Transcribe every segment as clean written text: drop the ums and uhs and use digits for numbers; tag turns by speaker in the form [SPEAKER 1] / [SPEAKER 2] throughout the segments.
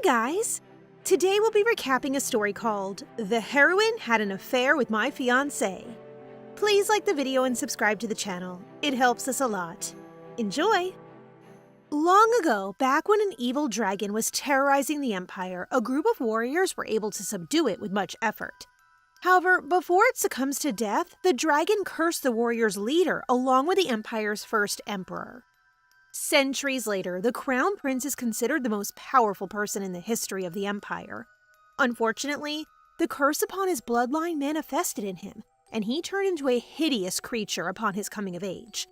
[SPEAKER 1] guys! Today we'll be recapping a story called The Heroine Had an Affair with My Fiance. Please like the video and subscribe to the channel. It helps us a lot. Enjoy! Long ago, back when an evil dragon was terrorizing the empire, a group of warriors were able to subdue it with much effort. However, before it succumbs to death, the dragon cursed the warriors' leader along with the empire's first emperor. Centuries later, the crown prince is considered the most powerful person in the history of the empire. Unfortunately, the curse upon his bloodline manifested in him, and he turned into a hideous creature upon his coming of age.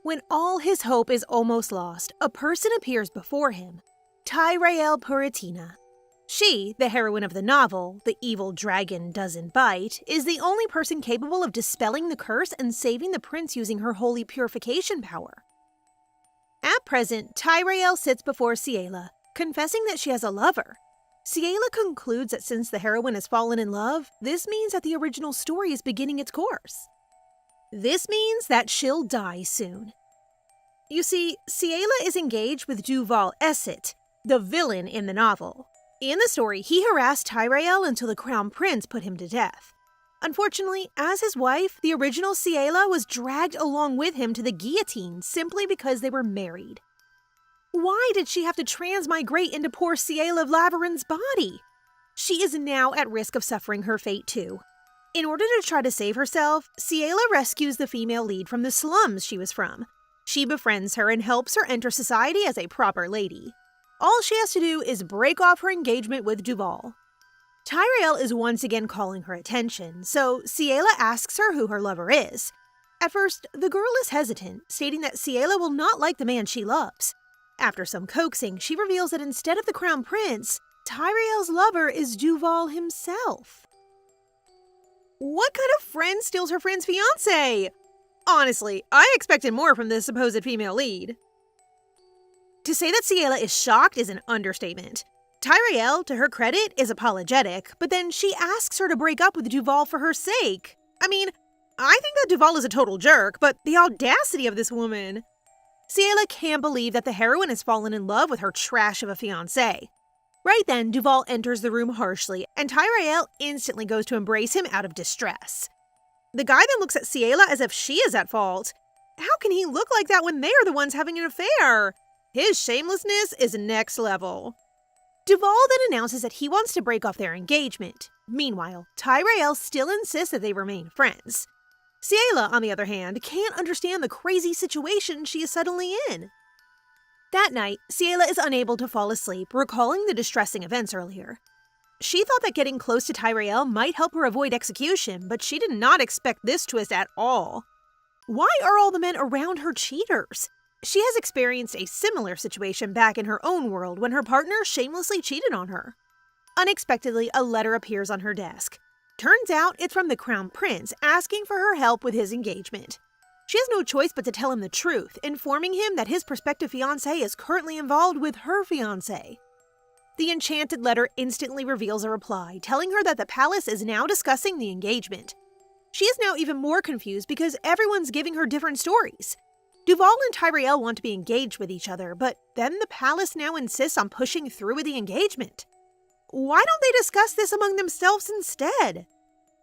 [SPEAKER 1] When all his hope is almost lost, a person appears before him, Tyrael Puritina. She, the heroine of the novel, The Evil Dragon Doesn't Bite, is the only person capable of dispelling the curse and saving the prince using her holy purification power. At present, Tyrael sits before Ciela, confessing that she has a lover. Ciela concludes that since the heroine has fallen in love, this means that the original story is beginning its course. This means that she'll die soon. You see, Ciela is engaged with Duval Esset, the villain in the novel. In the story, he harassed Tyrael until the crown prince put him to death. Unfortunately, as his wife, the original Ciela was dragged along with him to the guillotine simply because they were married. Why did she have to transmigrate into poor Ciela of Laveran's body? She is now at risk of suffering her fate too. In order to try to save herself, Ciela rescues the female lead from the slums she was from. She befriends her and helps her enter society as a proper lady. All she has to do is break off her engagement with Duval. Tyrael is once again calling her attention, so Ciela asks her who her lover is. At first, the girl is hesitant, stating that Ciela will not like the man she loves. After some coaxing, she reveals that instead of the crown prince, Tyrael's lover is Duval himself. What kind of friend steals her friend's fiancé? Honestly, I expected more from this supposed female lead. To say that Ciela is shocked is an understatement. Tyrael, to her credit, is apologetic, but then she asks her to break up with Duval for her sake. I mean, I think that Duval is a total jerk, but the audacity of this woman. Ciela can't believe that the heroine has fallen in love with her trash of a fiancé. Right then, Duval enters the room harshly, and Tyrael instantly goes to embrace him out of distress. The guy then looks at Ciela as if she is at fault. How can he look like that when they are the ones having an affair? His shamelessness is next level. Duval then announces that he wants to break off their engagement. Meanwhile, Tyrael still insists that they remain friends. Ciela, on the other hand, can't understand the crazy situation she is suddenly in. That night, Ciela is unable to fall asleep, recalling the distressing events earlier. She thought that getting close to Tyrael might help her avoid execution, but she did not expect this twist at all. Why are all the men around her cheaters? She has experienced a similar situation back in her own world when her partner shamelessly cheated on her. Unexpectedly, a letter appears on her desk. Turns out it's from the crown prince asking for her help with his engagement. She has no choice but to tell him the truth, informing him that his prospective fiancé is currently involved with her fiancé. The enchanted letter instantly reveals a reply, telling her that the palace is now discussing the engagement. She is now even more confused because everyone's giving her different stories. Duval and Tyrael want to be engaged with each other, but then the palace now insists on pushing through with the engagement. Why don't they discuss this among themselves instead?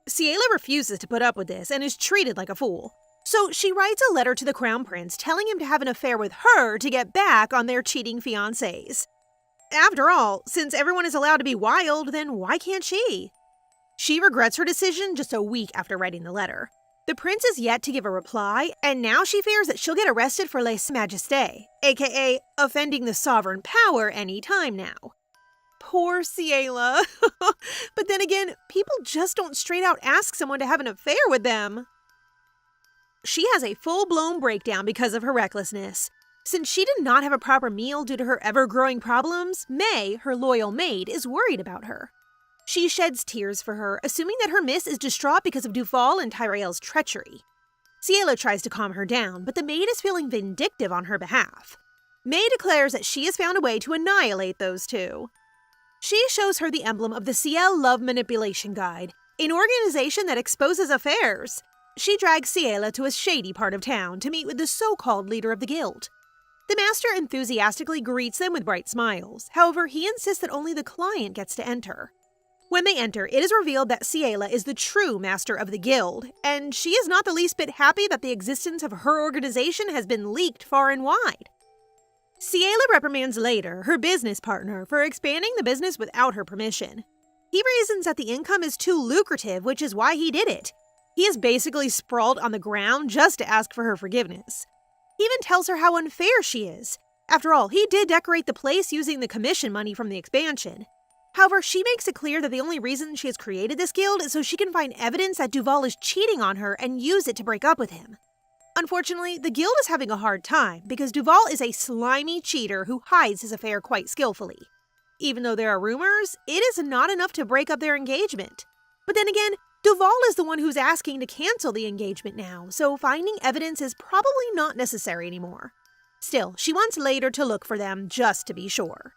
[SPEAKER 1] Ciela refuses to put up with this and is treated like a fool. So she writes a letter to the crown prince telling him to have an affair with her to get back on their cheating fiancés. After all, since everyone is allowed to be wild, then why can't she? She regrets her decision just a week after writing the letter. The prince is yet to give a reply, and now she fears that she'll get arrested for lèse-majesté, aka offending the sovereign power any time now. Poor Ciela. But then again, people just don't straight out ask someone to have an affair with them. She has a full-blown breakdown because of her recklessness. Since she did not have a proper meal due to her ever-growing problems, May, her loyal maid, is worried about her. She sheds tears for her, assuming that her miss is distraught because of Duval and Tyrael's treachery. Ciela tries to calm her down, but the maid is feeling vindictive on her behalf. May declares that she has found a way to annihilate those two. She shows her the emblem of the Ciel Love Manipulation Guide, an organization that exposes affairs. She drags Ciela to a shady part of town to meet with the so-called leader of the guild. The master enthusiastically greets them with bright smiles. However, he insists that only the client gets to enter. When they enter, it is revealed that Ciela is the true master of the guild, and she is not the least bit happy that the existence of her organization has been leaked far and wide. Ciela reprimands later her business partner for expanding the business without her permission. He reasons that the income is too lucrative, which is why he did it. He is basically sprawled on the ground just to ask for her forgiveness. He even tells her how unfair she is. After all, he did decorate the place using the commission money from the expansion. However, she makes it clear that the only reason she has created this guild is so she can find evidence that Duval is cheating on her and use it to break up with him. Unfortunately, the guild is having a hard time because Duval is a slimy cheater who hides his affair quite skillfully. Even though there are rumors, it is not enough to break up their engagement. But then again, Duval is the one who's asking to cancel the engagement now, so finding evidence is probably not necessary anymore. Still, she wants Later to look for them just to be sure.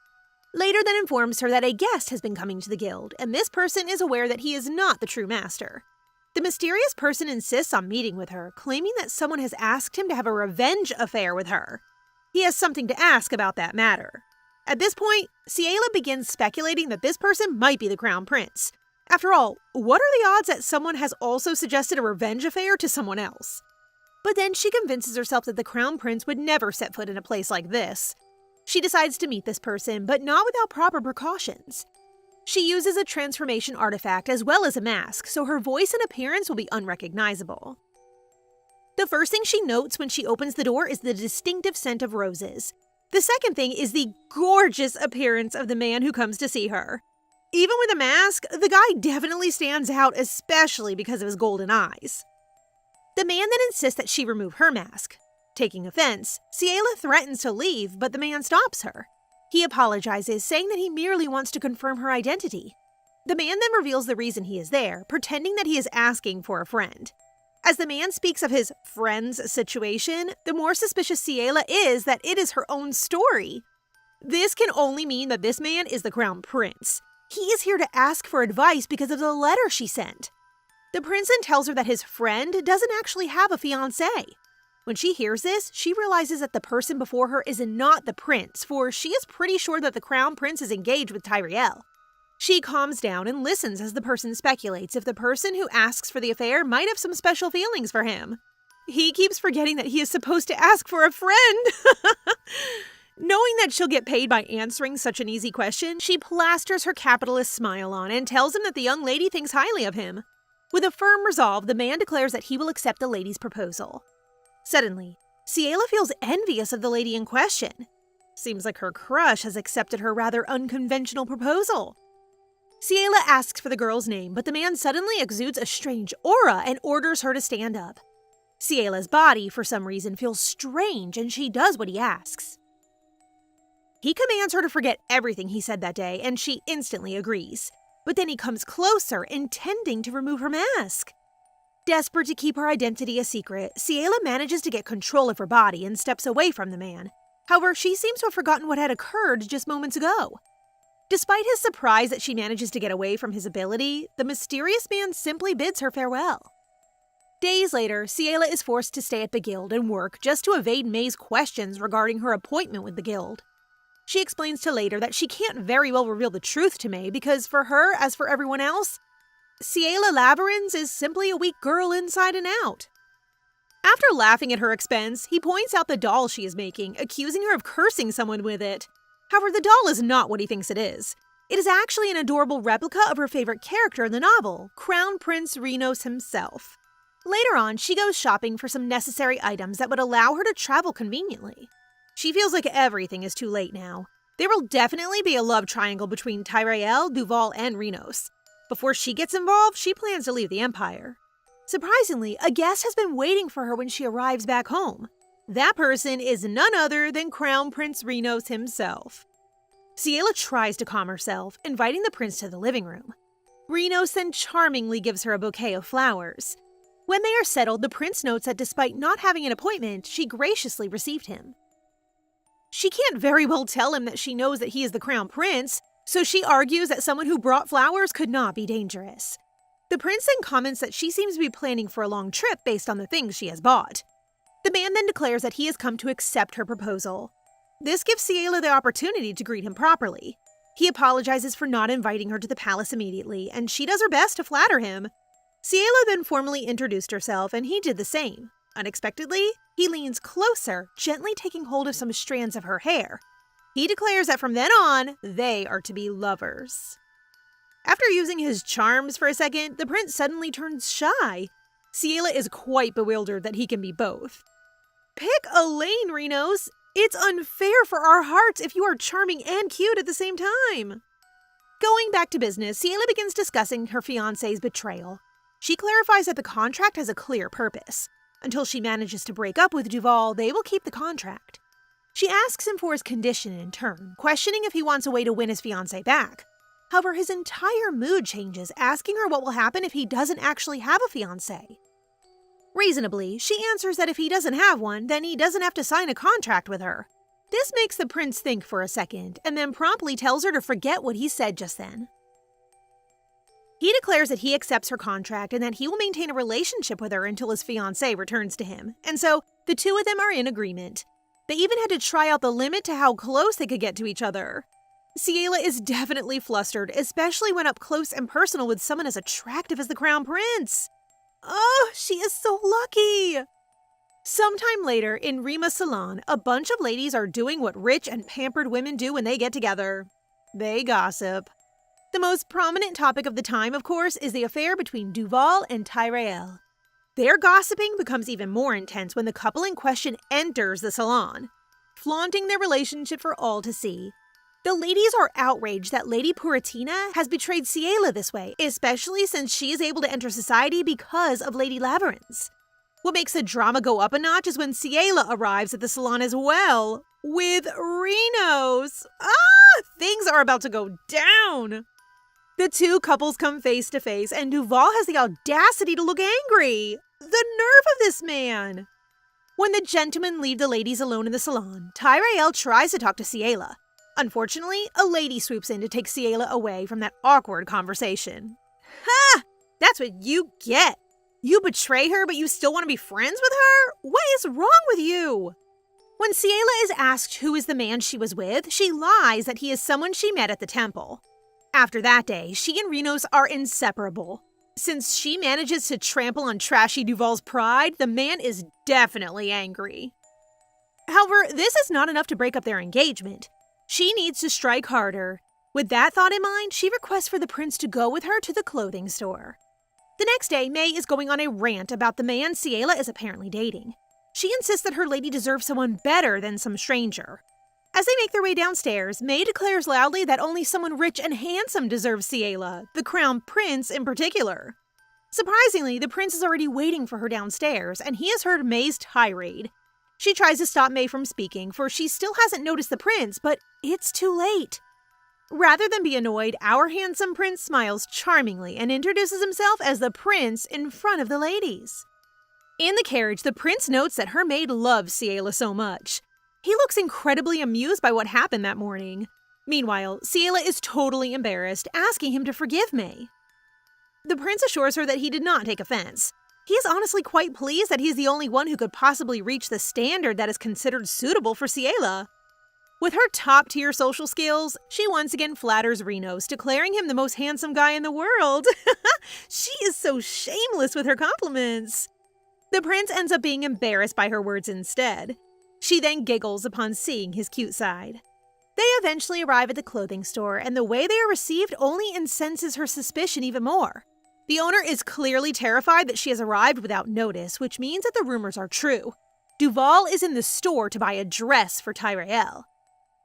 [SPEAKER 1] Later then informs her that a guest has been coming to the guild, and this person is aware that he is not the true master. The mysterious person insists on meeting with her, claiming that someone has asked him to have a revenge affair with her. He has something to ask about that matter. At this point, Ciela begins speculating that this person might be the crown prince. After all, what are the odds that someone has also suggested a revenge affair to someone else? But then she convinces herself that the crown prince would never set foot in a place like this. She decides to meet this person, but not without proper precautions. She uses a transformation artifact as well as a mask, so her voice and appearance will be unrecognizable. The first thing she notes when she opens the door is the distinctive scent of roses. The second thing is the gorgeous appearance of the man who comes to see her. Even with a mask, the guy definitely stands out, especially because of his golden eyes. The man then insists that she remove her mask. Taking offense, Ciela threatens to leave, but the man stops her. He apologizes, saying that he merely wants to confirm her identity. The man then reveals the reason he is there, pretending that he is asking for a friend. As the man speaks of his friend's situation, the more suspicious Ciela is that it is her own story. This can only mean that this man is the crown prince. He is here to ask for advice because of the letter she sent. The prince then tells her that his friend doesn't actually have a fiancé. When she hears this, she realizes that the person before her is not the prince, for she is pretty sure that the crown prince is engaged with Tyriel. She calms down and listens as the person speculates if the person who asks for the affair might have some special feelings for him. He keeps forgetting that he is supposed to ask for a friend. Knowing that she'll get paid by answering such an easy question, she plasters her capitalist smile on and tells him that the young lady thinks highly of him. With a firm resolve, the man declares that he will accept the lady's proposal. Suddenly, Ciela feels envious of the lady in question. Seems like her crush has accepted her rather unconventional proposal. Ciela asks for the girl's name, but the man suddenly exudes a strange aura and orders her to stand up. Ciela's body, for some reason, feels strange, and she does what he asks. He commands her to forget everything he said that day, and she instantly agrees. But then he comes closer, intending to remove her mask. Desperate to keep her identity a secret, Ciela manages to get control of her body and steps away from the man. However, she seems to have forgotten what had occurred just moments ago. Despite his surprise that she manages to get away from his ability, the mysterious man simply bids her farewell. Days later, Ciela is forced to stay at the guild and work just to evade May's questions regarding her appointment with the guild. She explains to Later that she can't very well reveal the truth to May because for her, as for everyone else, Ciela Labyrinth is simply a weak girl inside and out. After laughing at her expense, he points out the doll she is making, accusing her of cursing someone with it. However, the doll is not what he thinks it is. It is actually an adorable replica of her favorite character in the novel, Crown Prince Renos himself. Later on, she goes shopping for some necessary items that would allow her to travel conveniently. She feels like everything is too late now. There will definitely be a love triangle between Tyriel, Duval, and Renos. Before she gets involved, she plans to leave the Empire. Surprisingly, a guest has been waiting for her when she arrives back home. That person is none other than Crown Prince Renos himself. Ciela tries to calm herself, inviting the prince to the living room. Renos then charmingly gives her a bouquet of flowers. When they are settled, the prince notes that despite not having an appointment, she graciously received him. She can't very well tell him that she knows that he is the crown prince, so she argues that someone who brought flowers could not be dangerous. The prince then comments that she seems to be planning for a long trip based on the things she has bought. The man then declares that he has come to accept her proposal. This gives Ciela the opportunity to greet him properly. He apologizes for not inviting her to the palace immediately, and she does her best to flatter him. Ciela then formally introduced herself, and he did the same. Unexpectedly, he leans closer, gently taking hold of some strands of her hair. He declares that from then on, they are to be lovers. After using his charms for a second, the prince suddenly turns shy. Ciela is quite bewildered that he can be both. Pick a lane, Renos. It's unfair for our hearts if you are charming and cute at the same time. Going back to business, Ciela begins discussing her fiancé's betrayal. She clarifies that the contract has a clear purpose. Until she manages to break up with Duval, they will keep the contract. She asks him for his condition in turn, questioning if he wants a way to win his fiancée back. However, his entire mood changes, asking her what will happen if he doesn't actually have a fiancé. Reasonably, she answers that if he doesn't have one, then he doesn't have to sign a contract with her. This makes the prince think for a second, and then promptly tells her to forget what he said just then. He declares that he accepts her contract and that he will maintain a relationship with her until his fiancée returns to him, and so the two of them are in agreement. They even had to try out the limit to how close they could get to each other. Ciela is definitely flustered, especially when up close and personal with someone as attractive as the crown prince. Oh, she is so lucky! Sometime later, in Rima's salon, a bunch of ladies are doing what rich and pampered women do when they get together. They gossip. The most prominent topic of the time, of course, is the affair between Duval and Tyrell. Their gossiping becomes even more intense when the couple in question enters the salon, flaunting their relationship for all to see. The ladies are outraged that Lady Puratina has betrayed Ciela this way, especially since she is able to enter society because of Lady Labyrinth. What makes the drama go up a notch is when Ciela arrives at the salon as well, with Renos. Things are about to go down. The two couples come face to face, and Duval has the audacity to look angry. The nerve of this man! When the gentlemen leave the ladies alone in the salon, Tyrell tries to talk to Ciela. Unfortunately, a lady swoops in to take Ciela away from that awkward conversation. Ha! That's what you get! You betray her, but you still want to be friends with her? What is wrong with you? When Ciela is asked who is the man she was with, she lies that he is someone she met at the temple. After that day, she and Renos are inseparable. Since she manages to trample on trashy Duval's pride, the man is definitely angry. However, this is not enough to break up their engagement. She needs to strike harder. With that thought in mind, she requests for the prince to go with her to the clothing store. The next day, May is going on a rant about the man Ciela is apparently dating. She insists that her lady deserves someone better than some stranger. As they make their way downstairs, May declares loudly that only someone rich and handsome deserves Ciela, the crown prince in particular. Surprisingly, the prince is already waiting for her downstairs, and he has heard May's tirade. She tries to stop May from speaking, for she still hasn't noticed the prince, but it's too late. Rather than be annoyed, our handsome prince smiles charmingly and introduces himself as the prince in front of the ladies. In the carriage, the prince notes that her maid loves Ciela so much. He looks incredibly amused by what happened that morning. Meanwhile, Ciela is totally embarrassed, asking him to forgive May. The prince assures her that he did not take offense. He is honestly quite pleased that he is the only one who could possibly reach the standard that is considered suitable for Ciela. With her top-tier social skills, she once again flatters Renos, declaring him the most handsome guy in the world. She is so shameless with her compliments. The prince ends up being embarrassed by her words instead. She then giggles upon seeing his cute side. They eventually arrive at the clothing store, and the way they are received only incenses her suspicion even more. The owner is clearly terrified that she has arrived without notice, which means that the rumors are true. Duval is in the store to buy a dress for Tyrell.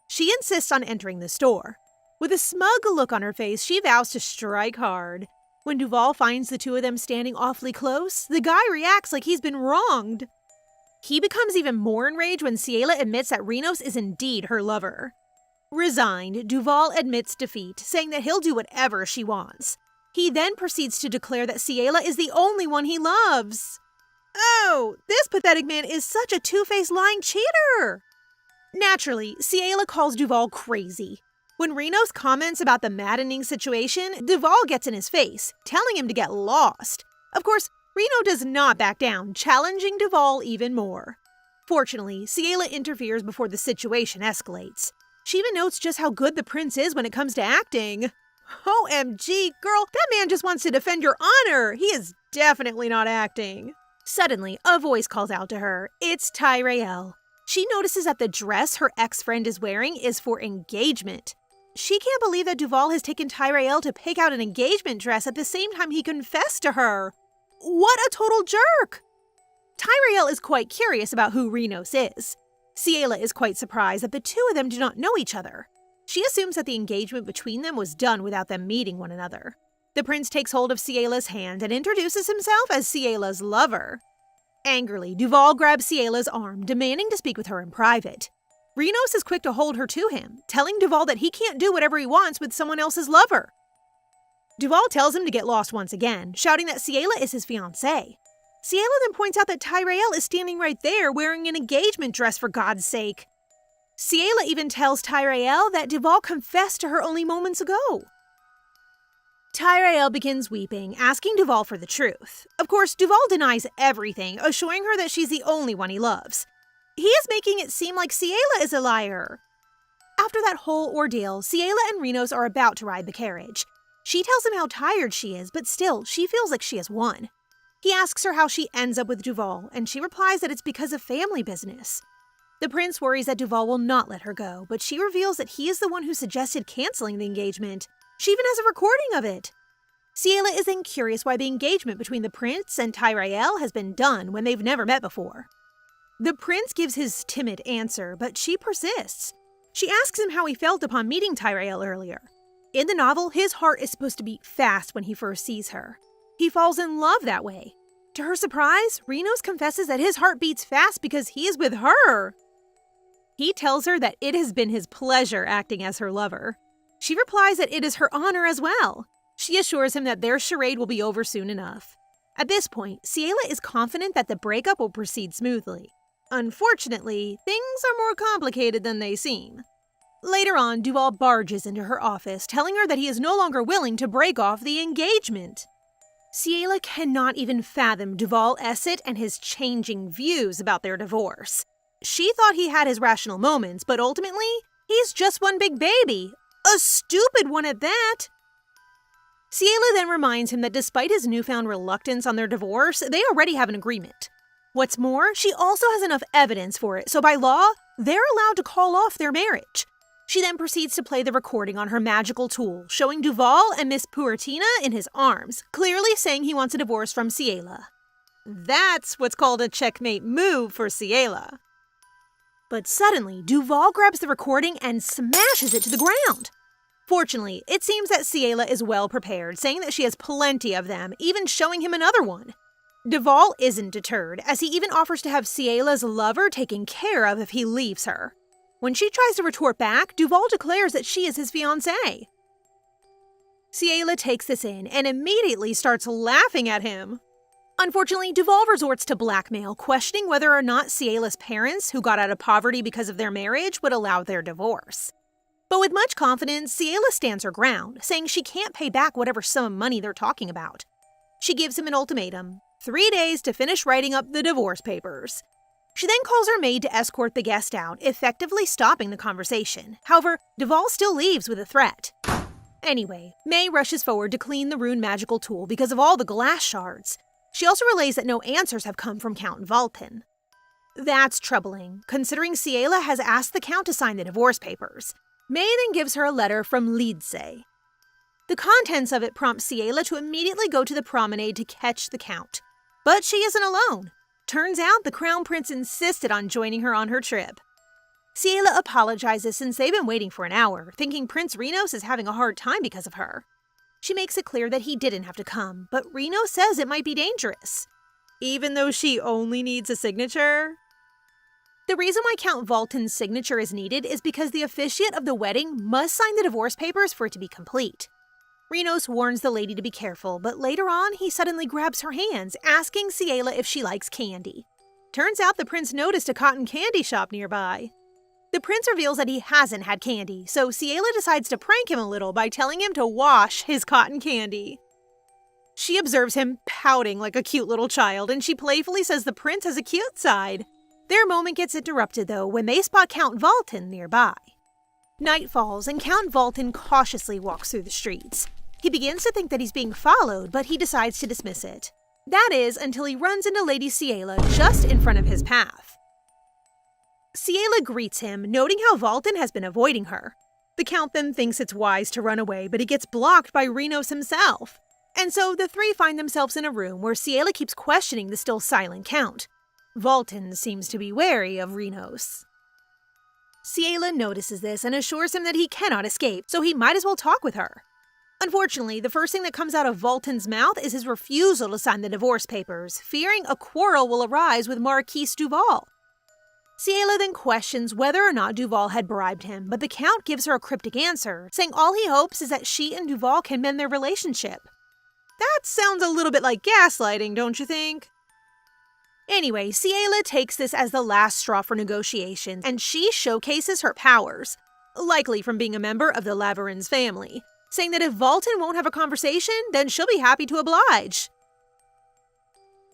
[SPEAKER 1] She insists on entering the store. With a smug look on her face, she vows to strike hard. When Duval finds the two of them standing awfully close, the guy reacts like he's been wronged. He becomes even more enraged when Ciela admits that Renos is indeed her lover. Resigned, Duval admits defeat, saying that he'll do whatever she wants. He then proceeds to declare that Ciela is the only one he loves. Oh, this pathetic man is such a two-faced lying cheater! Naturally, Ciela calls Duval crazy. When Renos comments about the maddening situation, Duval gets in his face, telling him to get lost. Of course, Reno does not back down, challenging Duval even more. Fortunately, Ciela interferes before the situation escalates. She even notes just how good the prince is when it comes to acting. OMG, girl, that man just wants to defend your honor. He is definitely not acting. Suddenly, a voice calls out to her. It's Tyrael. She notices that the dress her ex-friend is wearing is for engagement. She can't believe that Duval has taken Tyrael to pick out an engagement dress at the same time he confessed to her. What a total jerk! Tyrael is quite curious about who Renos is. Ciela is quite surprised that the two of them do not know each other. She assumes that the engagement between them was done without them meeting one another. The prince takes hold of Ciela's hand and introduces himself as Ciela's lover. Angrily, Duval grabs Ciela's arm, demanding to speak with her in private. Renos is quick to hold her to him, telling Duval that he can't do whatever he wants with someone else's lover. Duval tells him to get lost once again, shouting that Ciela is his fiancée. Ciela then points out that Tyrael is standing right there wearing an engagement dress for God's sake. Ciela even tells Tyrael that Duval confessed to her only moments ago. Tyrael begins weeping, asking Duval for the truth. Of course, Duval denies everything, assuring her that she's the only one he loves. He is making it seem like Ciela is a liar. After that whole ordeal, Ciela and Renos are about to ride the carriage. She tells him how tired she is, but still, she feels like she has won. He asks her how she ends up with Duval, and she replies that it's because of family business. The prince worries that Duval will not let her go, but she reveals that he is the one who suggested canceling the engagement. She even has a recording of it. Ciela is then curious why the engagement between the prince and Tyrael has been done when they've never met before. The prince gives his timid answer, but she persists. She asks him how he felt upon meeting Tyrael earlier. In the novel, his heart is supposed to beat fast when he first sees her. He falls in love that way. To her surprise, Renos confesses that his heart beats fast because he is with her. He tells her that it has been his pleasure acting as her lover. She replies that it is her honor as well. She assures him that their charade will be over soon enough. At this point, Ciela is confident that the breakup will proceed smoothly. Unfortunately, things are more complicated than they seem. Later on, Duval barges into her office, telling her that he is no longer willing to break off the engagement. Ciela cannot even fathom Duval Essett and his changing views about their divorce. She thought he had his rational moments, but ultimately, he's just one big baby. A stupid one at that. Ciela then reminds him that despite his newfound reluctance on their divorce, they already have an agreement. What's more, she also has enough evidence for it, so by law, they're allowed to call off their marriage. She then proceeds to play the recording on her magical tool, showing Duval and Miss Puratina in his arms, clearly saying he wants a divorce from Ciela. That's what's called a checkmate move for Ciela. But suddenly, Duval grabs the recording and smashes it to the ground. Fortunately, it seems that Ciela is well prepared, saying that she has plenty of them, even showing him another one. Duval isn't deterred, as he even offers to have Ciela's lover taken care of if he leaves her. When she tries to retort back, Duval declares that she is his fiancée. Ciela takes this in and immediately starts laughing at him. Unfortunately, Duval resorts to blackmail, questioning whether or not Ciela's parents, who got out of poverty because of their marriage, would allow their divorce. But with much confidence, Ciela stands her ground, saying she can't pay back whatever sum of money they're talking about. She gives him an ultimatum: 3 days to finish writing up the divorce papers. She then calls her maid to escort the guest out, effectively stopping the conversation. However, Duval still leaves with a threat. Anyway, May rushes forward to clean the rune magical tool because of all the glass shards. She also relays that no answers have come from Count Valpin. That's troubling, considering Ciela has asked the Count to sign the divorce papers. May then gives her a letter from Lidse. The contents of it prompt Ciela to immediately go to the promenade to catch the Count. But she isn't alone. Turns out the Crown Prince insisted on joining her on her trip. Ciela apologizes since they've been waiting for an hour, thinking Prince Renos is having a hard time because of her. She makes it clear that he didn't have to come, but Renos says it might be dangerous. Even though she only needs a signature? The reason why Count Valtin's signature is needed is because the officiant of the wedding must sign the divorce papers for it to be complete. Renos warns the lady to be careful, but later on, he suddenly grabs her hands, asking Ciela if she likes candy. Turns out the prince noticed a cotton candy shop nearby. The prince reveals that he hasn't had candy, so Ciela decides to prank him a little by telling him to wash his cotton candy. She observes him pouting like a cute little child, and she playfully says the prince has a cute side. Their moment gets interrupted, though, when they spot Count Valten nearby. Night falls, and Count Valten cautiously walks through the streets. He begins to think that he's being followed, but he decides to dismiss it. That is, until he runs into Lady Ciela just in front of his path. Ciela greets him, noting how Valten has been avoiding her. The Count then thinks it's wise to run away, but he gets blocked by Rinos himself. And so the three find themselves in a room where Ciela keeps questioning the still silent Count. Valten seems to be wary of Rinos. Ciela notices this and assures him that he cannot escape, so he might as well talk with her. Unfortunately, the first thing that comes out of Valten's mouth is his refusal to sign the divorce papers, fearing a quarrel will arise with Marquise Duval. Ciela then questions whether or not Duval had bribed him, but the Count gives her a cryptic answer, saying all he hopes is that she and Duval can mend their relationship. That sounds a little bit like gaslighting, don't you think? Anyway, Ciela takes this as the last straw for negotiations, and she showcases her powers, likely from being a member of the Laverins family, saying that if Valten won't have a conversation, then she'll be happy to oblige.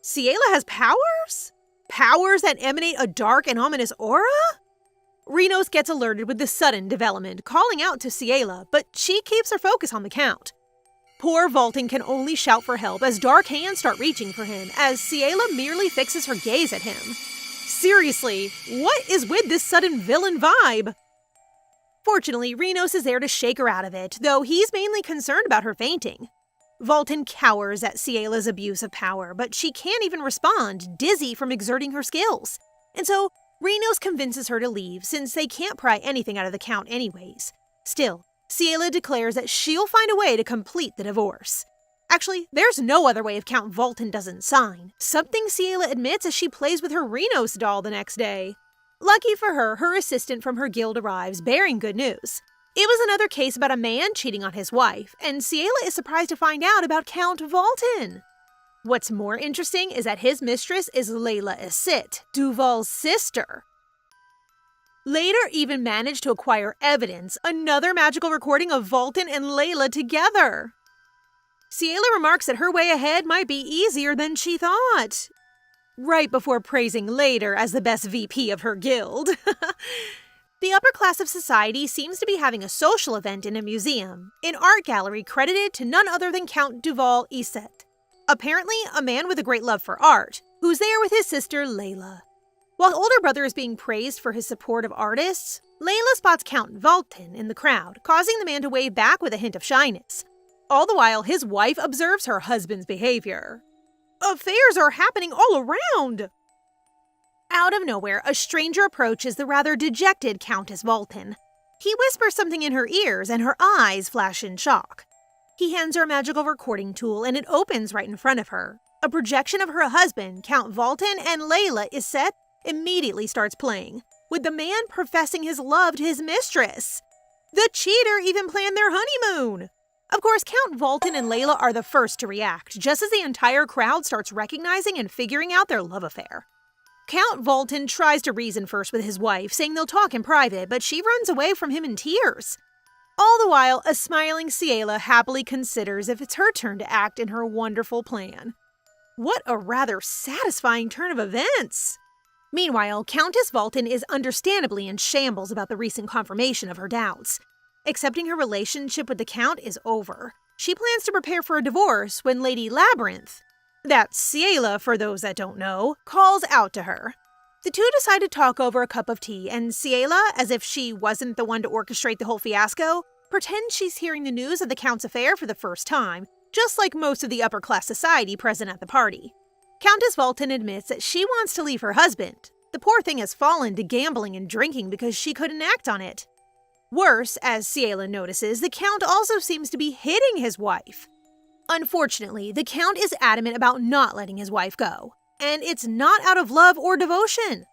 [SPEAKER 1] Ciela has powers? Powers that emanate a dark and ominous aura? Rinos gets alerted with this sudden development, calling out to Ciela, but she keeps her focus on the Count. Poor Valten can only shout for help as dark hands start reaching for him, as Ciela merely fixes her gaze at him. Seriously, what is with this sudden villain vibe? Fortunately, Rinos is there to shake her out of it, though he's mainly concerned about her fainting. Valten cowers at Ciela's abuse of power, but she can't even respond, dizzy from exerting her skills. And so, Rinos convinces her to leave, since they can't pry anything out of the Count anyways. Still, Ciela declares that she'll find a way to complete the divorce. Actually, there's no other way if Count Valten doesn't sign, something Ciela admits as she plays with her Rinos doll the next day. Lucky for her, her assistant from her guild arrives, bearing good news. It was another case about a man cheating on his wife, and Ciela is surprised to find out about Count Valten. What's more interesting is that his mistress is Layla Isit, Duval's sister. Later even managed to acquire evidence, another magical recording of Valten and Layla together. Ciela remarks that her way ahead might be easier than she thought, right before praising later as the best VP of her guild. The upper class of society seems to be having a social event in a museum, an art gallery credited to none other than Count Duval Iset, apparently a man with a great love for art, who's there with his sister Layla. While older brother is being praised for his support of artists, Layla spots Count Valten in the crowd, causing the man to wave back with a hint of shyness. All the while, his wife observes her husband's behavior. Affairs are happening all around! Out of nowhere, a stranger approaches the rather dejected Countess Valten. He whispers something in her ears, and her eyes flash in shock. He hands her a magical recording tool, and it opens right in front of her. A projection of her husband, Count Valten, and Layla Iset immediately starts playing, with the man professing his love to his mistress. The cheater even planned their honeymoon! Of course, Count Valten and Layla are the first to react, just as the entire crowd starts recognizing and figuring out their love affair. Count Valten tries to reason first with his wife, saying they'll talk in private, but she runs away from him in tears. All the while, a smiling Ciela happily considers if it's her turn to act in her wonderful plan. What a rather satisfying turn of events! Meanwhile, Countess Valten is understandably in shambles about the recent confirmation of her doubts. Accepting her relationship with the Count is over. She plans to prepare for a divorce when Lady Labyrinth, that's Ciela for those that don't know, calls out to her. The two decide to talk over a cup of tea, and Ciela, as if she wasn't the one to orchestrate the whole fiasco, pretends she's hearing the news of the Count's affair for the first time, just like most of the upper-class society present at the party. Countess Valten admits that she wants to leave her husband. The poor thing has fallen to gambling and drinking because she couldn't act on it. Worse, as Ciela notices, the Count also seems to be hitting his wife. Unfortunately, the Count is adamant about not letting his wife go, and it's not out of love or devotion.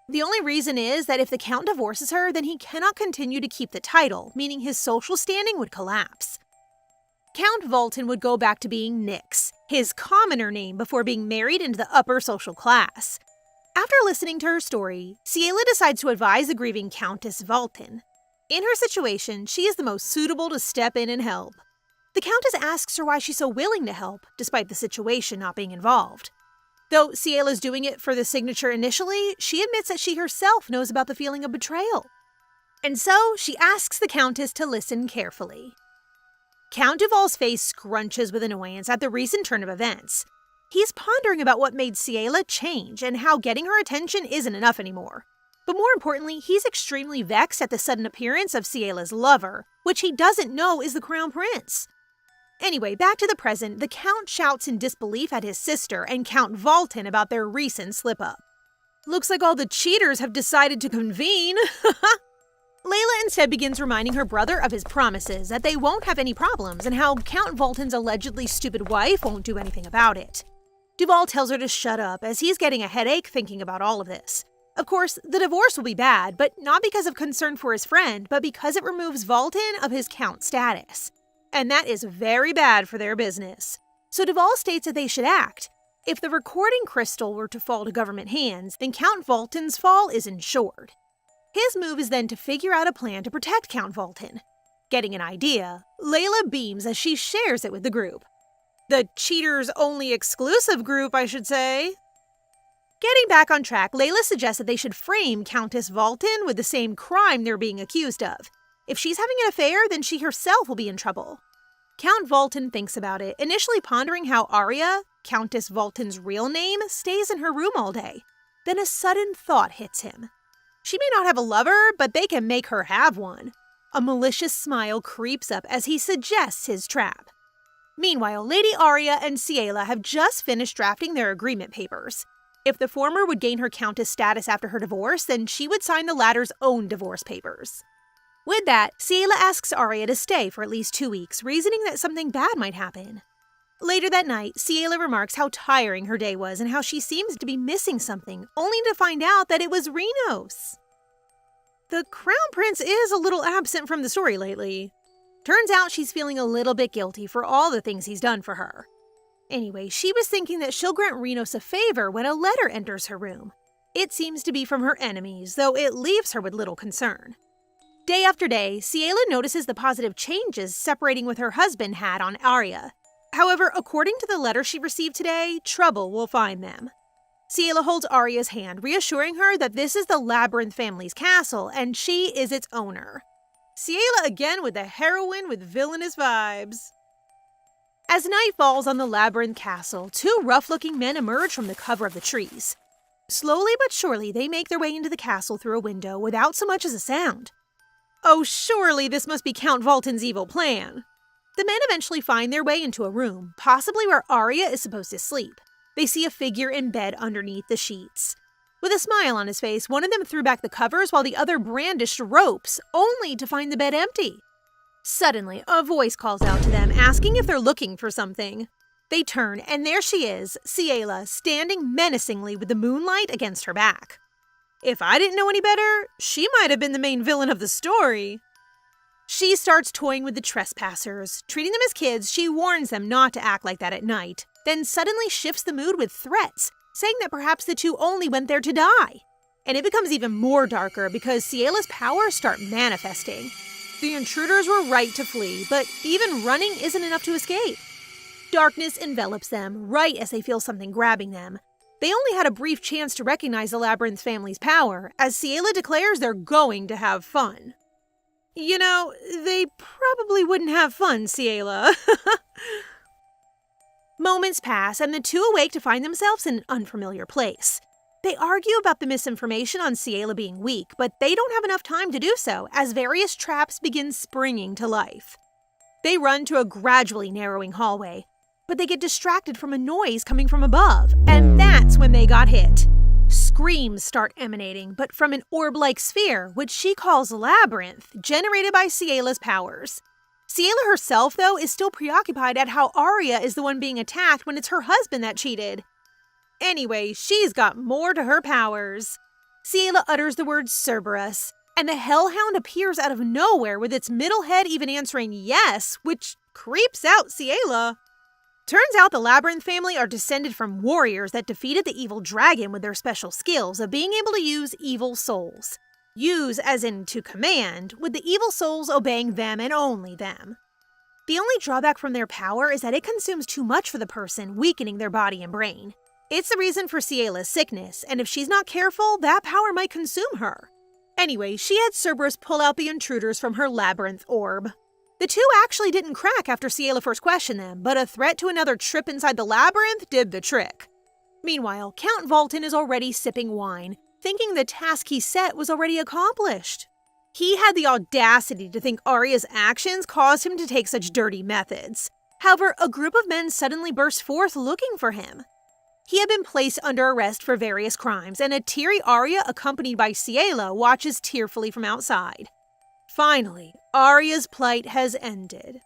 [SPEAKER 1] The only reason is that if the Count divorces her, then he cannot continue to keep the title, meaning his social standing would collapse. Count Valten would go back to being Nyx, his commoner name before being married into the upper social class. After listening to her story, Ciela decides to advise the grieving Countess Valten. In her situation, she is the most suitable to step in and help. The Countess asks her why she's so willing to help, despite the situation not being involved. Though Ciella's doing it for the signature initially, she admits that she herself knows about the feeling of betrayal. And so, she asks the Countess to listen carefully. Count Duval's face scrunches with annoyance at the recent turn of events. He's pondering about what made Ciela change and how getting her attention isn't enough anymore. But more importantly, he's extremely vexed at the sudden appearance of Ciela's lover, which he doesn't know is the Crown Prince. Anyway, back to the present, the Count shouts in disbelief at his sister and Count Valten about their recent slip-up. Looks like all the cheaters have decided to convene. Layla instead begins reminding her brother of his promises, that they won't have any problems, and how Count Valten's allegedly stupid wife won't do anything about it. Duval tells her to shut up, as he's getting a headache thinking about all of this. Of course, the divorce will be bad, but not because of concern for his friend, but because it removes Valten of his Count status. And that is very bad for their business. So Duval states that they should act. If the recording crystal were to fall to government hands, then Count Valten's fall is ensured. His move is then to figure out a plan to protect Count Valten. Getting an idea, Layla beams as she shares it with the group. The cheaters' only exclusive group, I should say. Getting back on track, Layla suggests that they should frame Countess Valten with the same crime they're being accused of. If she's having an affair, then she herself will be in trouble. Count Valten thinks about it, initially pondering how Arya, Countess Valten's real name, stays in her room all day. Then a sudden thought hits him. She may not have a lover, but they can make her have one. A malicious smile creeps up as he suggests his trap. Meanwhile, Lady Arya and Ciela have just finished drafting their agreement papers. If the former would gain her countess status after her divorce, then she would sign the latter's own divorce papers. With that, Ciela asks Arya to stay for at least 2 weeks, reasoning that something bad might happen. Later that night, Ciela remarks how tiring her day was and how she seems to be missing something, only to find out that it was Renos. The Crown Prince is a little absent from the story lately. Turns out she's feeling a little bit guilty for all the things he's done for her. Anyway, she was thinking that she'll grant Renos a favor when a letter enters her room. It seems to be from her enemies, though it leaves her with little concern. Day after day, Ciela notices the positive changes separating with her husband had on Arya. However, according to the letter she received today, trouble will find them. Ciela holds Arya's hand, reassuring her that this is the Labyrinth family's castle, and she is its owner. Ciela again with the heroine with villainous vibes. As night falls on the Labyrinth castle, 2 rough-looking men emerge from the cover of the trees. Slowly but surely, they make their way into the castle through a window without so much as a sound. Oh, surely this must be Count Valten's evil plan. The men eventually find their way into a room, possibly where Arya is supposed to sleep. They see a figure in bed underneath the sheets. With a smile on his face, one of them threw back the covers while the other brandished ropes, only to find the bed empty. Suddenly, a voice calls out to them, asking if they're looking for something. They turn, and there she is, Ciela, standing menacingly with the moonlight against her back. If I didn't know any better, she might have been the main villain of the story. She starts toying with the trespassers. Treating them as kids, she warns them not to act like that at night, then suddenly shifts the mood with threats, saying that perhaps the 2 only went there to die. And it becomes even more darker because Ciela's powers start manifesting. The intruders were right to flee, but even running isn't enough to escape. Darkness envelops them, right as they feel something grabbing them. They only had a brief chance to recognize the Labyrinth family's power, as Ciela declares they're going to have fun. You know, they probably wouldn't have fun, Ciela. Moments pass, and the 2 awake to find themselves in an unfamiliar place. They argue about the misinformation on Ciela being weak, but they don't have enough time to do so, as various traps begin springing to life. They run to a gradually narrowing hallway, but they get distracted from a noise coming from above, and that's when they got hit. Screams start emanating, but from an orb-like sphere, which she calls Labyrinth, generated by Ciela's powers. Ciela herself, though, is still preoccupied at how Arya is the one being attacked when it's her husband that cheated. Anyway, she's got more to her powers. Ciela utters the word Cerberus, and the Hellhound appears out of nowhere with its middle head even answering yes, which creeps out Ciela. Turns out the Labyrinth family are descended from warriors that defeated the evil dragon with their special skills of being able to use evil souls. Use as in to command, with the evil souls obeying them and only them. The only drawback from their power is that it consumes too much for the person, weakening their body and brain. It's the reason for Ciella's sickness, and if she's not careful, that power might consume her. Anyway, she had Cerberus pull out the intruders from her labyrinth orb. The two actually didn't crack after Ciella first questioned them, but a threat to another trip inside the labyrinth did the trick. Meanwhile, Count Vultan is already sipping wine, thinking the task he set was already accomplished. He had the audacity to think Arya's actions caused him to take such dirty methods. However, a group of men suddenly burst forth looking for him. He had been placed under arrest for various crimes, and a teary Arya accompanied by Ciella watches tearfully from outside. Finally, Arya's plight has ended.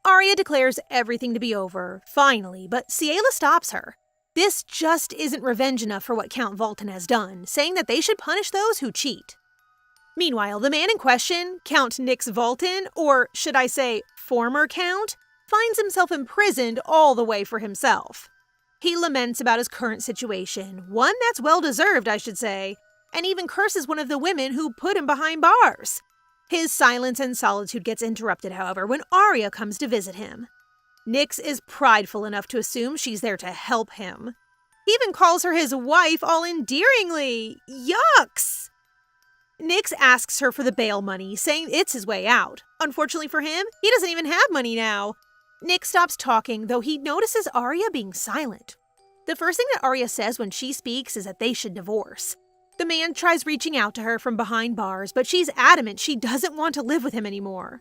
[SPEAKER 1] Arya declares everything to be over, finally, but Ciella stops her. This just isn't revenge enough for what Count Vultan has done, saying that they should punish those who cheat. Meanwhile, the man in question, Count Nix Vultan, or should I say, former Count, finds himself imprisoned all the way for himself. He laments about his current situation, one that's well-deserved, I should say, and even curses one of the women who put him behind bars. His silence and solitude gets interrupted, however, when Arya comes to visit him. Nix is prideful enough to assume she's there to help him. He even calls her his wife all endearingly. Yucks! Nix asks her for the bail money, saying it's his way out. Unfortunately for him, he doesn't even have money now. Nick stops talking, though he notices Arya being silent. The first thing that Arya says when she speaks is that they should divorce. The man tries reaching out to her from behind bars, but she's adamant she doesn't want to live with him anymore.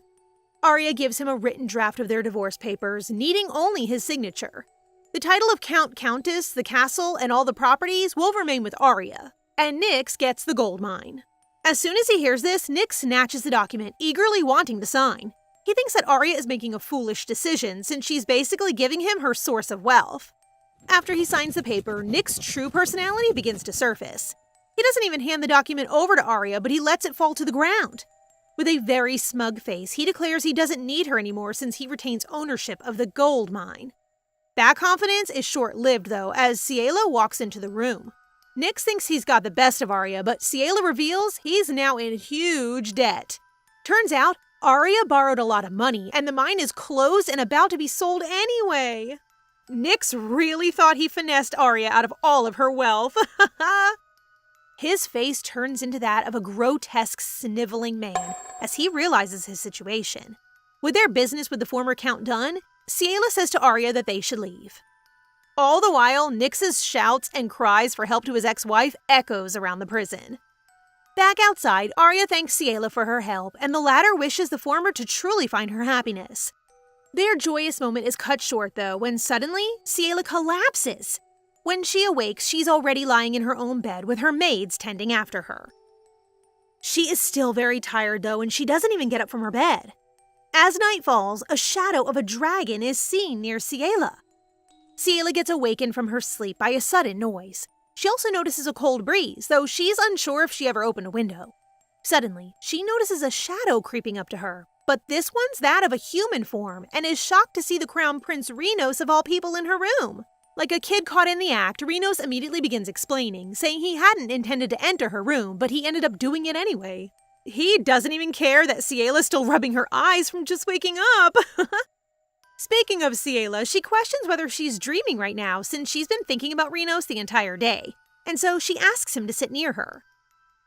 [SPEAKER 1] Arya gives him a written draft of their divorce papers, needing only his signature. The title of Countess, the castle, and all the properties will remain with Arya, and Nix gets the gold mine. As soon as he hears this, Nick snatches the document, eagerly wanting to sign. He thinks that Arya is making a foolish decision since she's basically giving him her source of wealth. After he signs the paper, Nick's true personality begins to surface. He doesn't even hand the document over to Arya, but he lets it fall to the ground. With a very smug face, he declares he doesn't need her anymore since he retains ownership of the gold mine. That confidence is short-lived, though, as Ciella walks into the room. Nick thinks he's got the best of Arya, but Ciella reveals he's now in huge debt. Turns out, Arya borrowed a lot of money, and the mine is closed and about to be sold anyway. Nix really thought he finessed Arya out of all of her wealth. His face turns into that of a grotesque, sniveling man as he realizes his situation. With their business with the former Count done, Ciella says to Arya that they should leave. All the while, Nix's shouts and cries for help to his ex-wife echoes around the prison. Back outside, Arya thanks Ciella for her help, and the latter wishes the former to truly find her happiness. Their joyous moment is cut short, though, when suddenly, Ciella collapses. When she awakes, she's already lying in her own bed with her maids tending after her. She is still very tired, though, and she doesn't even get up from her bed. As night falls, a shadow of a dragon is seen near Ciella. Ciella gets awakened from her sleep by a sudden noise. She also notices a cold breeze, though she's unsure if she ever opened a window. Suddenly, she notices a shadow creeping up to her, but this one's that of a human form and is shocked to see the Crown Prince Renos of all people in her room. Like a kid caught in the act, Renos immediately begins explaining, saying he hadn't intended to enter her room, but he ended up doing it anyway. He doesn't even care that Ciella's still rubbing her eyes from just waking up. Speaking of Ciella, she questions whether she's dreaming right now since she's been thinking about Renos the entire day, and so she asks him to sit near her.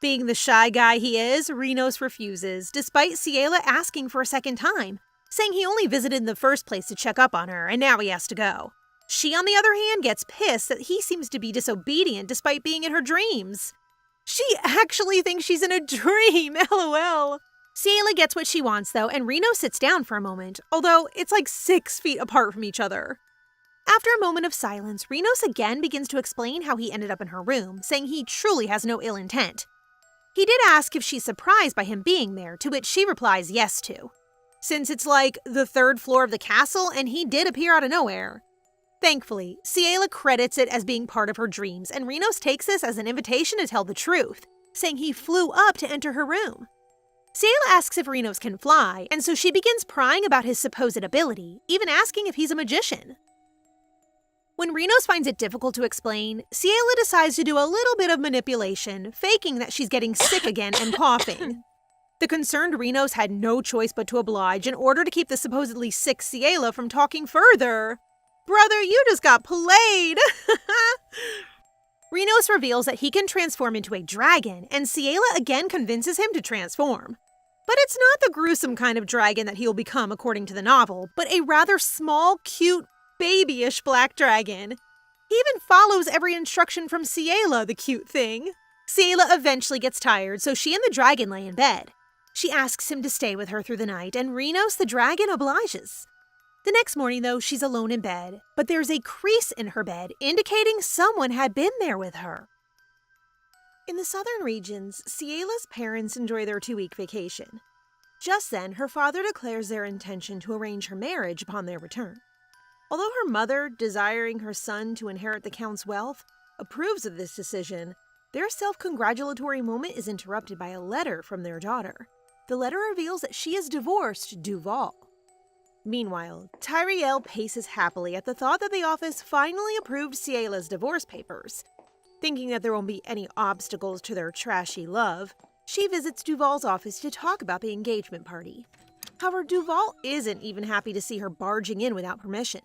[SPEAKER 1] Being the shy guy he is, Renos refuses, despite Ciella asking for a second time, saying he only visited in the first place to check up on her and now he has to go. She, on the other hand, gets pissed that he seems to be disobedient despite being in her dreams. She actually thinks she's in a dream, lol. Ciella gets what she wants, though, and Reno sits down for a moment, although it's like 6 feet apart from each other. After a moment of silence, Renos again begins to explain how he ended up in her room, saying he truly has no ill intent. He did ask if she's surprised by him being there, to which she replies yes to, since it's like the 3rd floor of the castle and he did appear out of nowhere. Thankfully, Ciella credits it as being part of her dreams, and Renos takes this as an invitation to tell the truth, saying he flew up to enter her room. Ciella asks if Renos can fly, and so she begins prying about his supposed ability, even asking if he's a magician. When Renos finds it difficult to explain, Ciella decides to do a little bit of manipulation, faking that she's getting sick again and coughing. The concerned Renos had no choice but to oblige in order to keep the supposedly sick Ciella from talking further. Brother, you just got played! Renos reveals that he can transform into a dragon, and Ciela again convinces him to transform. But it's not the gruesome kind of dragon that he'll become according to the novel, but a rather small, cute, babyish black dragon. He even follows every instruction from Ciela, the cute thing. Ciela eventually gets tired, so she and the dragon lay in bed. She asks him to stay with her through the night, and Renos the dragon obliges. The next morning, though, she's alone in bed, but there's a crease in her bed indicating someone had been there with her. In the southern regions, Ciela's parents enjoy their 2-week vacation. Just then, her father declares their intention to arrange her marriage upon their return. Although her mother, desiring her son to inherit the Count's wealth, approves of this decision, their self-congratulatory moment is interrupted by a letter from their daughter. The letter reveals that she has divorced Duval. Meanwhile, Tyriel paces happily at the thought that the office finally approved Ciela's divorce papers. Thinking that there won't be any obstacles to their trashy love, she visits Duval's office to talk about the engagement party. However, Duval isn't even happy to see her barging in without permission.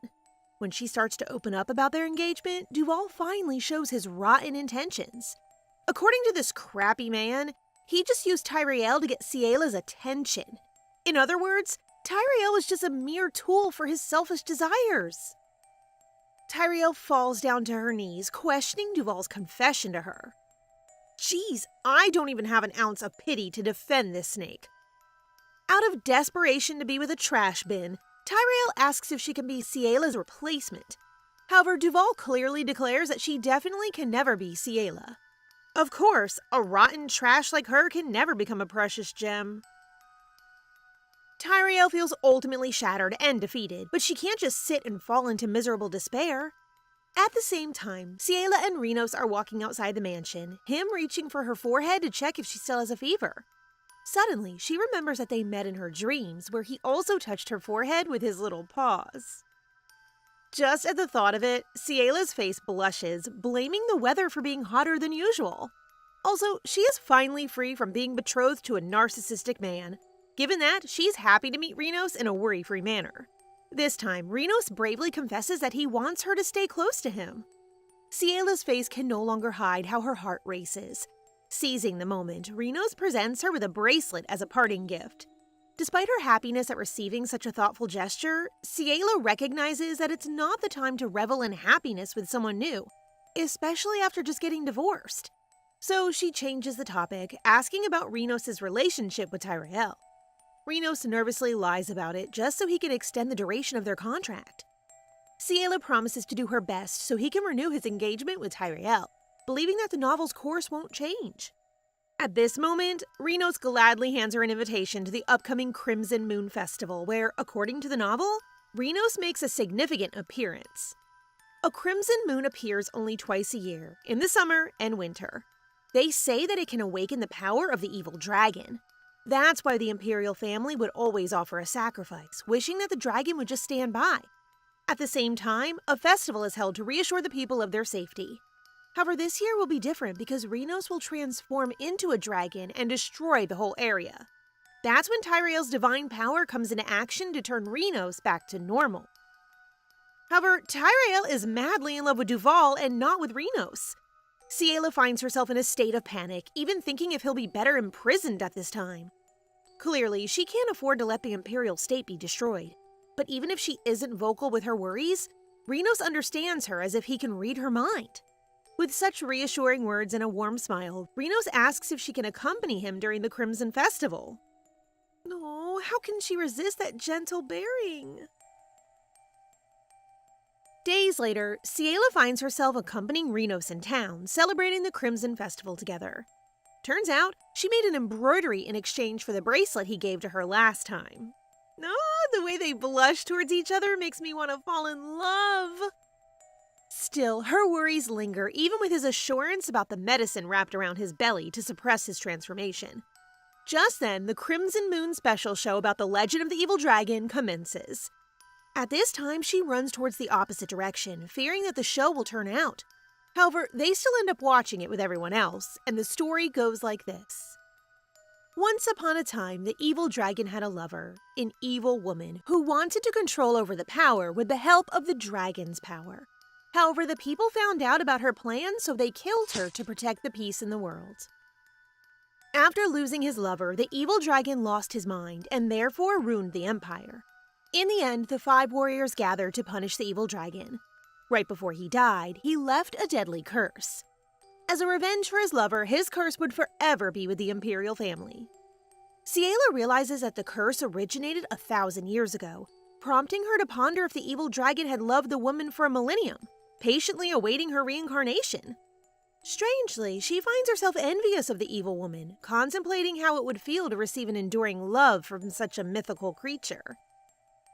[SPEAKER 1] When she starts to open up about their engagement, Duval finally shows his rotten intentions. According to this crappy man, he just used Tyriel to get Ciela's attention. In other words, Tyriel was just a mere tool for his selfish desires. Tyriel falls down to her knees, questioning Duval's confession to her. Geez, I don't even have an ounce of pity to defend this snake. Out of desperation to be with a trash bin, Tyriel asks if she can be Ciela's replacement. However, Duval clearly declares that she definitely can never be Ciela. Of course, a rotten trash like her can never become a precious gem. Tyriel feels ultimately shattered and defeated, but she can't just sit and fall into miserable despair. At the same time, Ciela and Renos are walking outside the mansion, him reaching for her forehead to check if she still has a fever. Suddenly, she remembers that they met in her dreams, where he also touched her forehead with his little paws. Just at the thought of it, Ciela's face blushes, blaming the weather for being hotter than usual. Also, she is finally free from being betrothed to a narcissistic man. Given that, she's happy to meet Renos in a worry-free manner. This time, Renos bravely confesses that he wants her to stay close to him. Ciela's face can no longer hide how her heart races. Seizing the moment, Renos presents her with a bracelet as a parting gift. Despite her happiness at receiving such a thoughtful gesture, Ciela recognizes that it's not the time to revel in happiness with someone new, especially after just getting divorced. So she changes the topic, asking about Renos' relationship with Tyriel. Renos nervously lies about it just so he can extend the duration of their contract. Ciela promises to do her best so he can renew his engagement with Tyriel, believing that the novel's course won't change. At this moment, Renos gladly hands her an invitation to the upcoming Crimson Moon Festival, where, according to the novel, Renos makes a significant appearance. A crimson moon appears only twice a year, in the summer and winter. They say that it can awaken the power of the evil dragon. That's why the imperial family would always offer a sacrifice, wishing that the dragon would just stand by. At the same time, a festival is held to reassure the people of their safety. However, this year will be different because Renos will transform into a dragon and destroy the whole area. That's when Tyriel's divine power comes into action to turn Renos back to normal. However, Tyriel is madly in love with Duval and not with Renos. Ciela finds herself in a state of panic, even thinking if he'll be better imprisoned at this time. Clearly, she can't afford to let the imperial state be destroyed. But even if she isn't vocal with her worries, Renos understands her as if he can read her mind. With such reassuring words and a warm smile, Renos asks if she can accompany him during the Crimson Festival. Oh, how can she resist that gentle bearing? Days later, Ciela finds herself accompanying Renos in town, celebrating the Crimson Festival together. Turns out, she made an embroidery in exchange for the bracelet he gave to her last time. The way they blush towards each other makes me want to fall in love. Still, her worries linger even with his assurance about the medicine wrapped around his belly to suppress his transformation. Just then, the Crimson Moon special show about the legend of the evil dragon commences. At this time, she runs towards the opposite direction, fearing that the show will turn out. However, they still end up watching it with everyone else, and the story goes like this. Once upon a time, the evil dragon had a lover, an evil woman, who wanted to control over the power with the help of the dragon's power. However, the people found out about her plan, so they killed her to protect the peace in the world. After losing his lover, the evil dragon lost his mind and therefore ruined the empire. In the end, the 5 warriors gathered to punish the evil dragon. Right before he died, he left a deadly curse. As a revenge for his lover, his curse would forever be with the imperial family. Ciela realizes that the curse originated 1,000 years ago, prompting her to ponder if the evil dragon had loved the woman for a millennium, patiently awaiting her reincarnation. Strangely, she finds herself envious of the evil woman, contemplating how it would feel to receive an enduring love from such a mythical creature.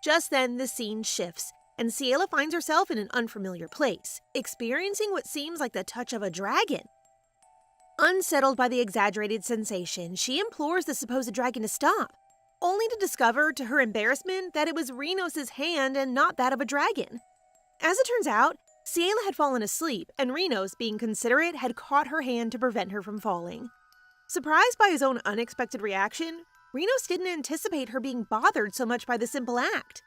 [SPEAKER 1] Just then, the scene shifts, and Ciela finds herself in an unfamiliar place, experiencing what seems like the touch of a dragon. Unsettled by the exaggerated sensation, she implores the supposed dragon to stop, only to discover, to her embarrassment, that it was Rinos' hand and not that of a dragon. As it turns out, Ciela had fallen asleep, and Rinos, being considerate, had caught her hand to prevent her from falling. Surprised by his own unexpected reaction, Rinos didn't anticipate her being bothered so much by the simple act.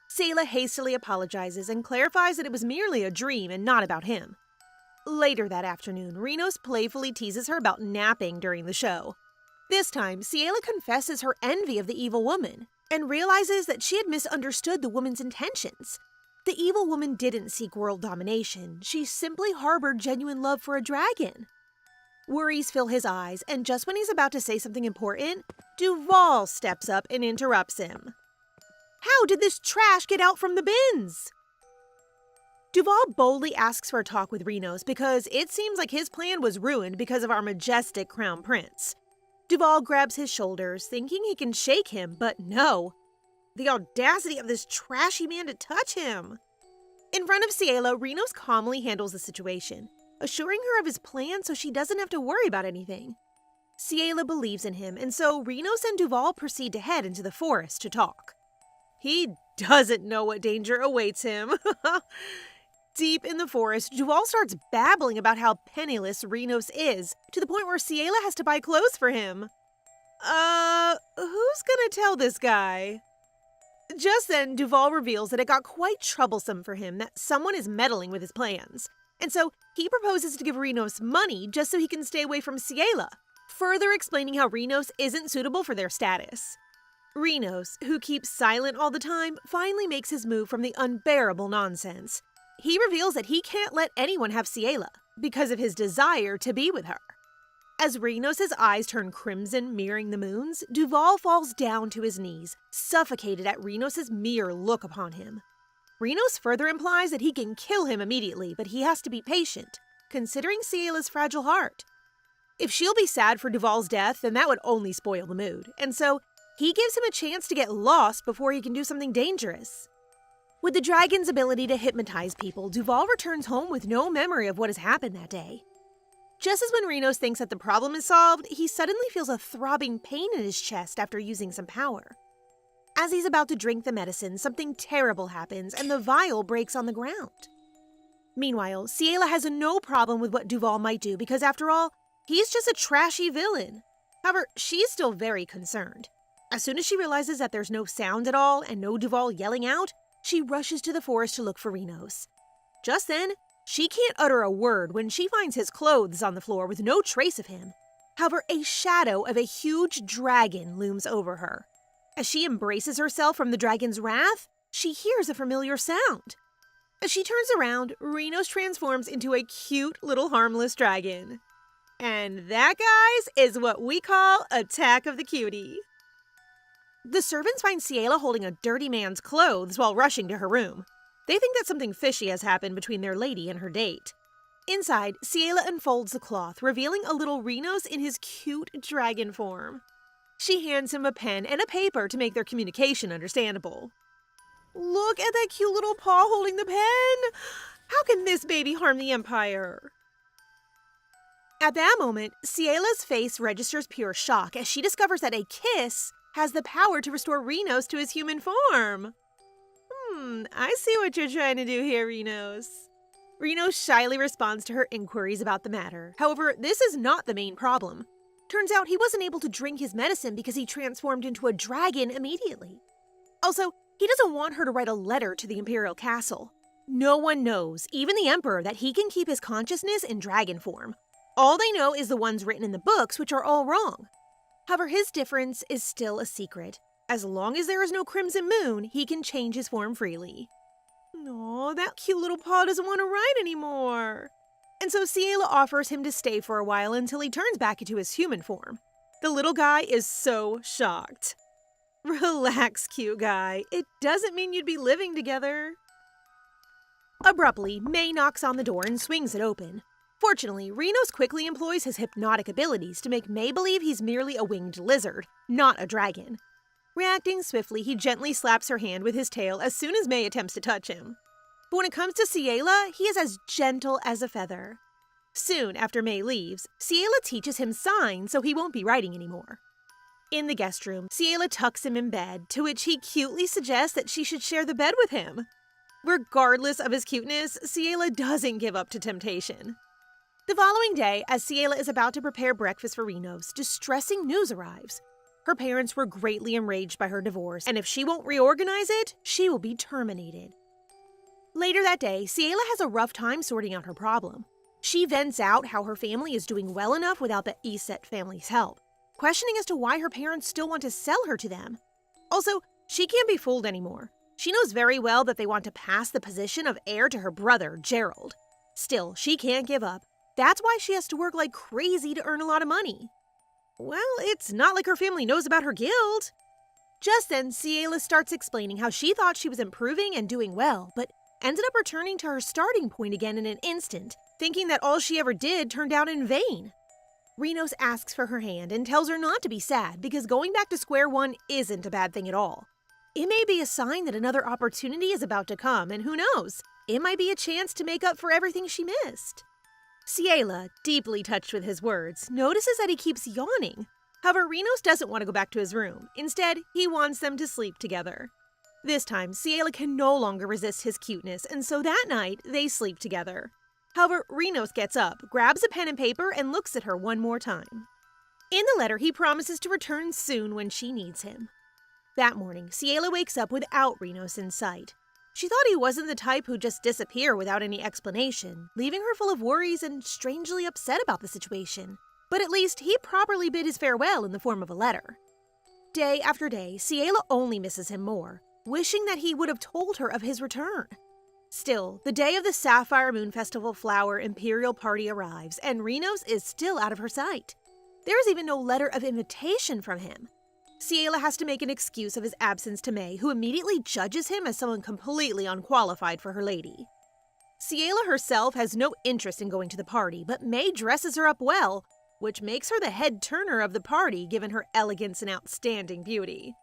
[SPEAKER 1] Ciela hastily apologizes and clarifies that it was merely a dream and not about him. Later that afternoon, Rinos playfully teases her about napping during the show. This time, Ciela confesses her envy of the evil woman and realizes that she had misunderstood the woman's intentions. The evil woman didn't seek world domination, she simply harbored genuine love for a dragon. Worries fill his eyes, and just when he's about to say something important, Duval steps up and interrupts him. How did this trash get out from the bins? Duval boldly asks for a talk with Rinos because it seems like his plan was ruined because of our majestic crown prince. Duval grabs his shoulders, thinking he can shake him, but no. The audacity of this trashy man to touch him. In front of Ciela, Rinos calmly handles the situation, assuring her of his plan so she doesn't have to worry about anything. Ciela believes in him, and so Rinos and Duval proceed to head into the forest to talk. He doesn't know what danger awaits him. Deep in the forest, Duval starts babbling about how penniless Rinos is, to the point where Ciela has to buy clothes for him. Who's gonna tell this guy? Just then, Duval reveals that it got quite troublesome for him that someone is meddling with his plans, and so he proposes to give Rinos money just so he can stay away from Ciela, further explaining how Rinos isn't suitable for their status. Rinos, who keeps silent all the time, finally makes his move from the unbearable nonsense. He reveals that he can't let anyone have Ciela because of his desire to be with her. As Rinos' eyes turn crimson, mirroring the moon's, Duval falls down to his knees, suffocated at Rinos' mere look upon him. Rinos further implies that he can kill him immediately, but he has to be patient, considering Ciela's fragile heart. If she'll be sad for Duval's death, then that would only spoil the mood, and so he gives him a chance to get lost before he can do something dangerous. With the dragon's ability to hypnotize people, Duval returns home with no memory of what has happened that day. Just as when Rinos thinks that the problem is solved, he suddenly feels a throbbing pain in his chest after using some power. As he's about to drink the medicine, something terrible happens and the vial breaks on the ground. Meanwhile, Ciela has no problem with what Duval might do because, after all, he's just a trashy villain. However, she's still very concerned. As soon as she realizes that there's no sound at all and no Duval yelling out, she rushes to the forest to look for Rinos. Just then, she can't utter a word when she finds his clothes on the floor with no trace of him. However, a shadow of a huge dragon looms over her. As she embraces herself from the dragon's wrath, she hears a familiar sound. As she turns around, Rinos transforms into a cute little harmless dragon. And that, guys, is what we call Attack of the Cutie. The servants find Ciela holding a dirty man's clothes while rushing to her room. They think that something fishy has happened between their lady and her date. Inside, Ciela unfolds the cloth, revealing a little Rinos in his cute dragon form. She hands him a pen and a paper to make their communication understandable. Look at that cute little paw holding the pen! How can this baby harm the Empire? At that moment, Ciela's face registers pure shock as she discovers that a kiss has the power to restore Rinos to his human form. I see what you're trying to do here, Rinos. Rinos shyly responds to her inquiries about the matter. However, this is not the main problem. Turns out he wasn't able to drink his medicine because he transformed into a dragon immediately. Also, he doesn't want her to write a letter to the Imperial Castle. No one knows, even the Emperor, that he can keep his consciousness in dragon form. All they know is the ones written in the books, which are all wrong. However, his difference is still a secret. As long as there is no Crimson Moon, he can change his form freely. Aw, that cute little paw doesn't want to ride anymore. And so Ciela offers him to stay for a while until he turns back into his human form. The little guy is so shocked. Relax, cute guy. It doesn't mean you'd be living together. Abruptly, May knocks on the door and swings it open. Fortunately, Renos quickly employs his hypnotic abilities to make May believe he's merely a winged lizard, not a dragon. Reacting swiftly, he gently slaps her hand with his tail as soon as May attempts to touch him. But when it comes to Ciela, he is as gentle as a feather. Soon after May leaves, Ciela teaches him signs so he won't be writing anymore. In the guest room, Ciela tucks him in bed, to which he cutely suggests that she should share the bed with him. Regardless of his cuteness, Ciela doesn't give up to temptation. The following day, as Ciela is about to prepare breakfast for Renos, distressing news arrives. Her parents were greatly enraged by her divorce, and if she won't reorganize it, she will be terminated. Later that day, Ciela has a rough time sorting out her problem. She vents out how her family is doing well enough without the Iset family's help, questioning as to why her parents still want to sell her to them. Also, she can't be fooled anymore. She knows very well that they want to pass the position of heir to her brother, Gerald. Still, she can't give up. That's why she has to work like crazy to earn a lot of money. Well, it's not like her family knows about her guild. Just then, Ciela starts explaining how she thought she was improving and doing well, but ended up returning to her starting point again in an instant, thinking that all she ever did turned out in vain. Renos asks for her hand and tells her not to be sad because going back to square one isn't a bad thing at all. It may be a sign that another opportunity is about to come, and who knows, it might be a chance to make up for everything she missed. Ciela, deeply touched with his words, notices that he keeps yawning. However, Renos doesn't want to go back to his room. Instead, he wants them to sleep together. This time, Ciela can no longer resist his cuteness, and so that night, they sleep together. However, Renos gets up, grabs a pen and paper, and looks at her one more time. In the letter, he promises to return soon when she needs him. That morning, Ciela wakes up without Renos in sight. She thought he wasn't the type who'd just disappear without any explanation, leaving her full of worries and strangely upset about the situation. But at least he properly bid his farewell in the form of a letter. Day after day, Ciela only misses him more, wishing that he would have told her of his return. Still, the day of the Sapphire Moon Festival Flower Imperial Party arrives, and Renos is still out of her sight. There is even no letter of invitation from him. Ciela has to make an excuse of his absence to May, who immediately judges him as someone completely unqualified for her lady. Ciela herself has no interest in going to the party, but May dresses her up well, which makes her the head turner of the party given her elegance and outstanding beauty.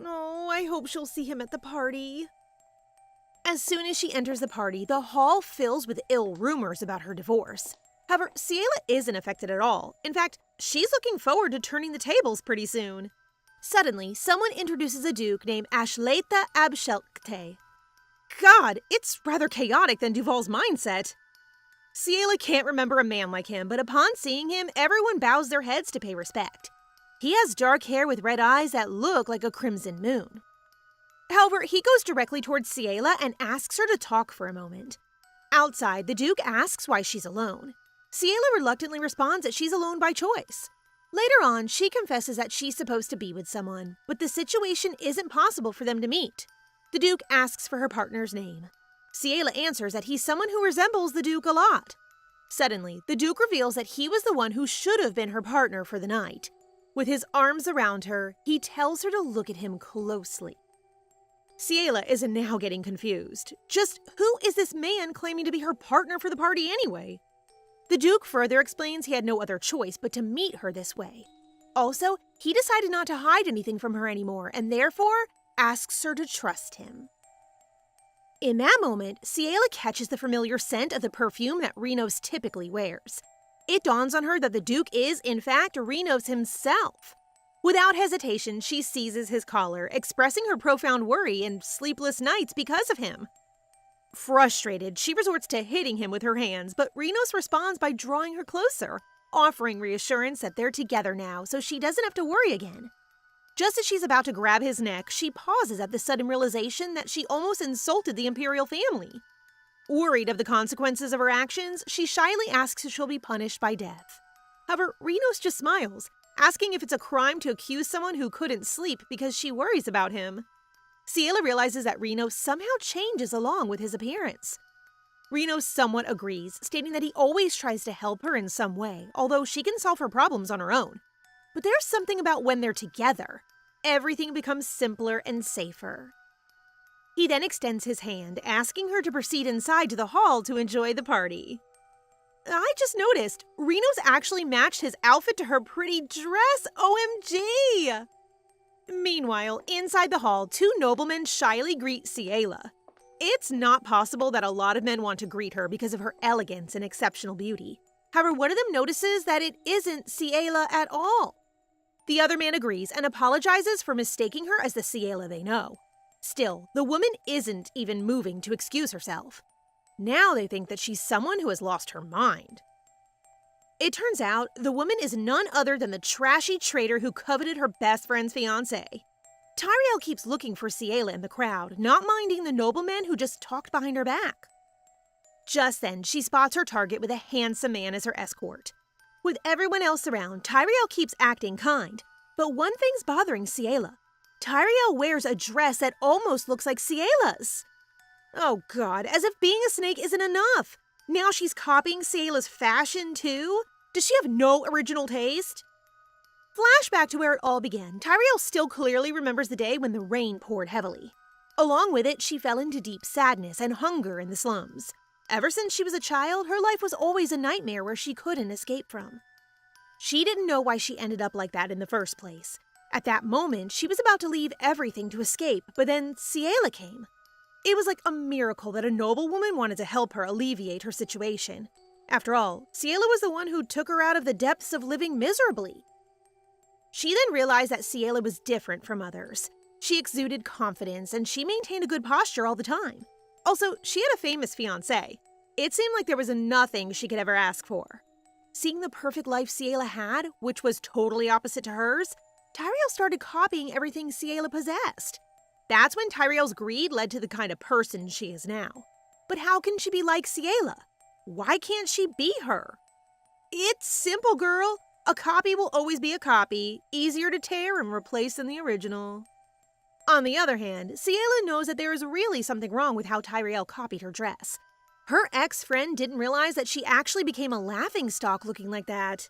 [SPEAKER 1] Oh, I hope she'll see him at the party. As soon as she enters the party, the hall fills with ill rumors about her divorce. However, Ciela isn't affected at all. In fact, she's looking forward to turning the tables pretty soon. Suddenly, someone introduces a duke named Ashleta Abshelkte. God, it's rather chaotic than Duval's mindset. Ciela can't remember a man like him, but upon seeing him, everyone bows their heads to pay respect. He has dark hair with red eyes that look like a crimson moon. However, he goes directly towards Ciela and asks her to talk for a moment. Outside, the duke asks why she's alone. Ciela reluctantly responds that she's alone by choice. Later on, she confesses that she's supposed to be with someone, but the situation isn't possible for them to meet. The Duke asks for her partner's name. Ciela answers that he's someone who resembles the Duke a lot. Suddenly, the Duke reveals that he was the one who should have been her partner for the night. With his arms around her, he tells her to look at him closely. Ciela is now getting confused. Just who is this man claiming to be her partner for the party anyway? The Duke further explains he had no other choice but to meet her this way. Also, he decided not to hide anything from her anymore and therefore asks her to trust him. In that moment, Ciela catches the familiar scent of the perfume that Renos typically wears. It dawns on her that the Duke is, in fact, Renos himself. Without hesitation, she seizes his collar, expressing her profound worry and sleepless nights because of him. Frustrated, she resorts to hitting him with her hands, but Renos responds by drawing her closer. offering reassurance that they're together now so she doesn't have to worry again. Just as she's about to grab his neck, she pauses at the sudden realization that she almost insulted the imperial family. Worried of the consequences of her actions, she shyly asks if she'll be punished by death. However, Renos just smiles, asking if it's a crime to accuse someone who couldn't sleep because she worries about him. Ciela realizes that Renos somehow changes along with his appearance. Renos somewhat agrees, stating that he always tries to help her in some way, although she can solve her problems on her own. But there's something about when they're together. Everything becomes simpler and safer. He then extends his hand, asking her to proceed inside to the hall to enjoy the party. I just noticed, Renos actually matched his outfit to her pretty dress, OMG! Meanwhile, inside the hall, two noblemen shyly greet Ciela. It's not possible that a lot of men want to greet her because of her elegance and exceptional beauty. However, one of them notices that it isn't Ciela at all. The other man agrees and apologizes for mistaking her as the Ciela they know. Still, the woman isn't even moving to excuse herself. Now they think that she's someone who has lost her mind. It turns out the woman is none other than the trashy traitor who coveted her best friend's fiancé. Tyrael keeps looking for Ciela in the crowd, not minding the nobleman who just talked behind her back. Just then, she spots her target with a handsome man as her escort. With everyone else around, Tyrael keeps acting kind, but one thing's bothering Ciela. Tyrael wears a dress that almost looks like Ciela's. Oh god, as if being a snake isn't enough. Now she's copying Ciela's fashion too? Does she have no original taste? Flashback to where it all began. Tyrael still clearly remembers the day when the rain poured heavily. Along with it, she fell into deep sadness and hunger in the slums. Ever since she was a child, her life was always a nightmare where she couldn't escape from. She didn't know why she ended up like that in the first place. At that moment, she was about to leave everything to escape, but then Ciela came. It was like a miracle that a noblewoman wanted to help her alleviate her situation. After all, Ciela was the one who took her out of the depths of living miserably. She then realized that Ciela was different from others. She exuded confidence, and she maintained a good posture all the time. Also, she had a famous fiancé. It seemed like there was nothing she could ever ask for. Seeing the perfect life Ciela had, which was totally opposite to hers, Tyrael started copying everything Ciela possessed. That's when Tyrael's greed led to the kind of person she is now. But how can she be like Ciela? Why can't she be her? It's simple, girl. A copy will always be a copy, easier to tear and replace than the original. On the other hand, Ciela knows that there is really something wrong with how Tyrael copied her dress. Her ex-friend didn't realize that she actually became a laughingstock looking like that.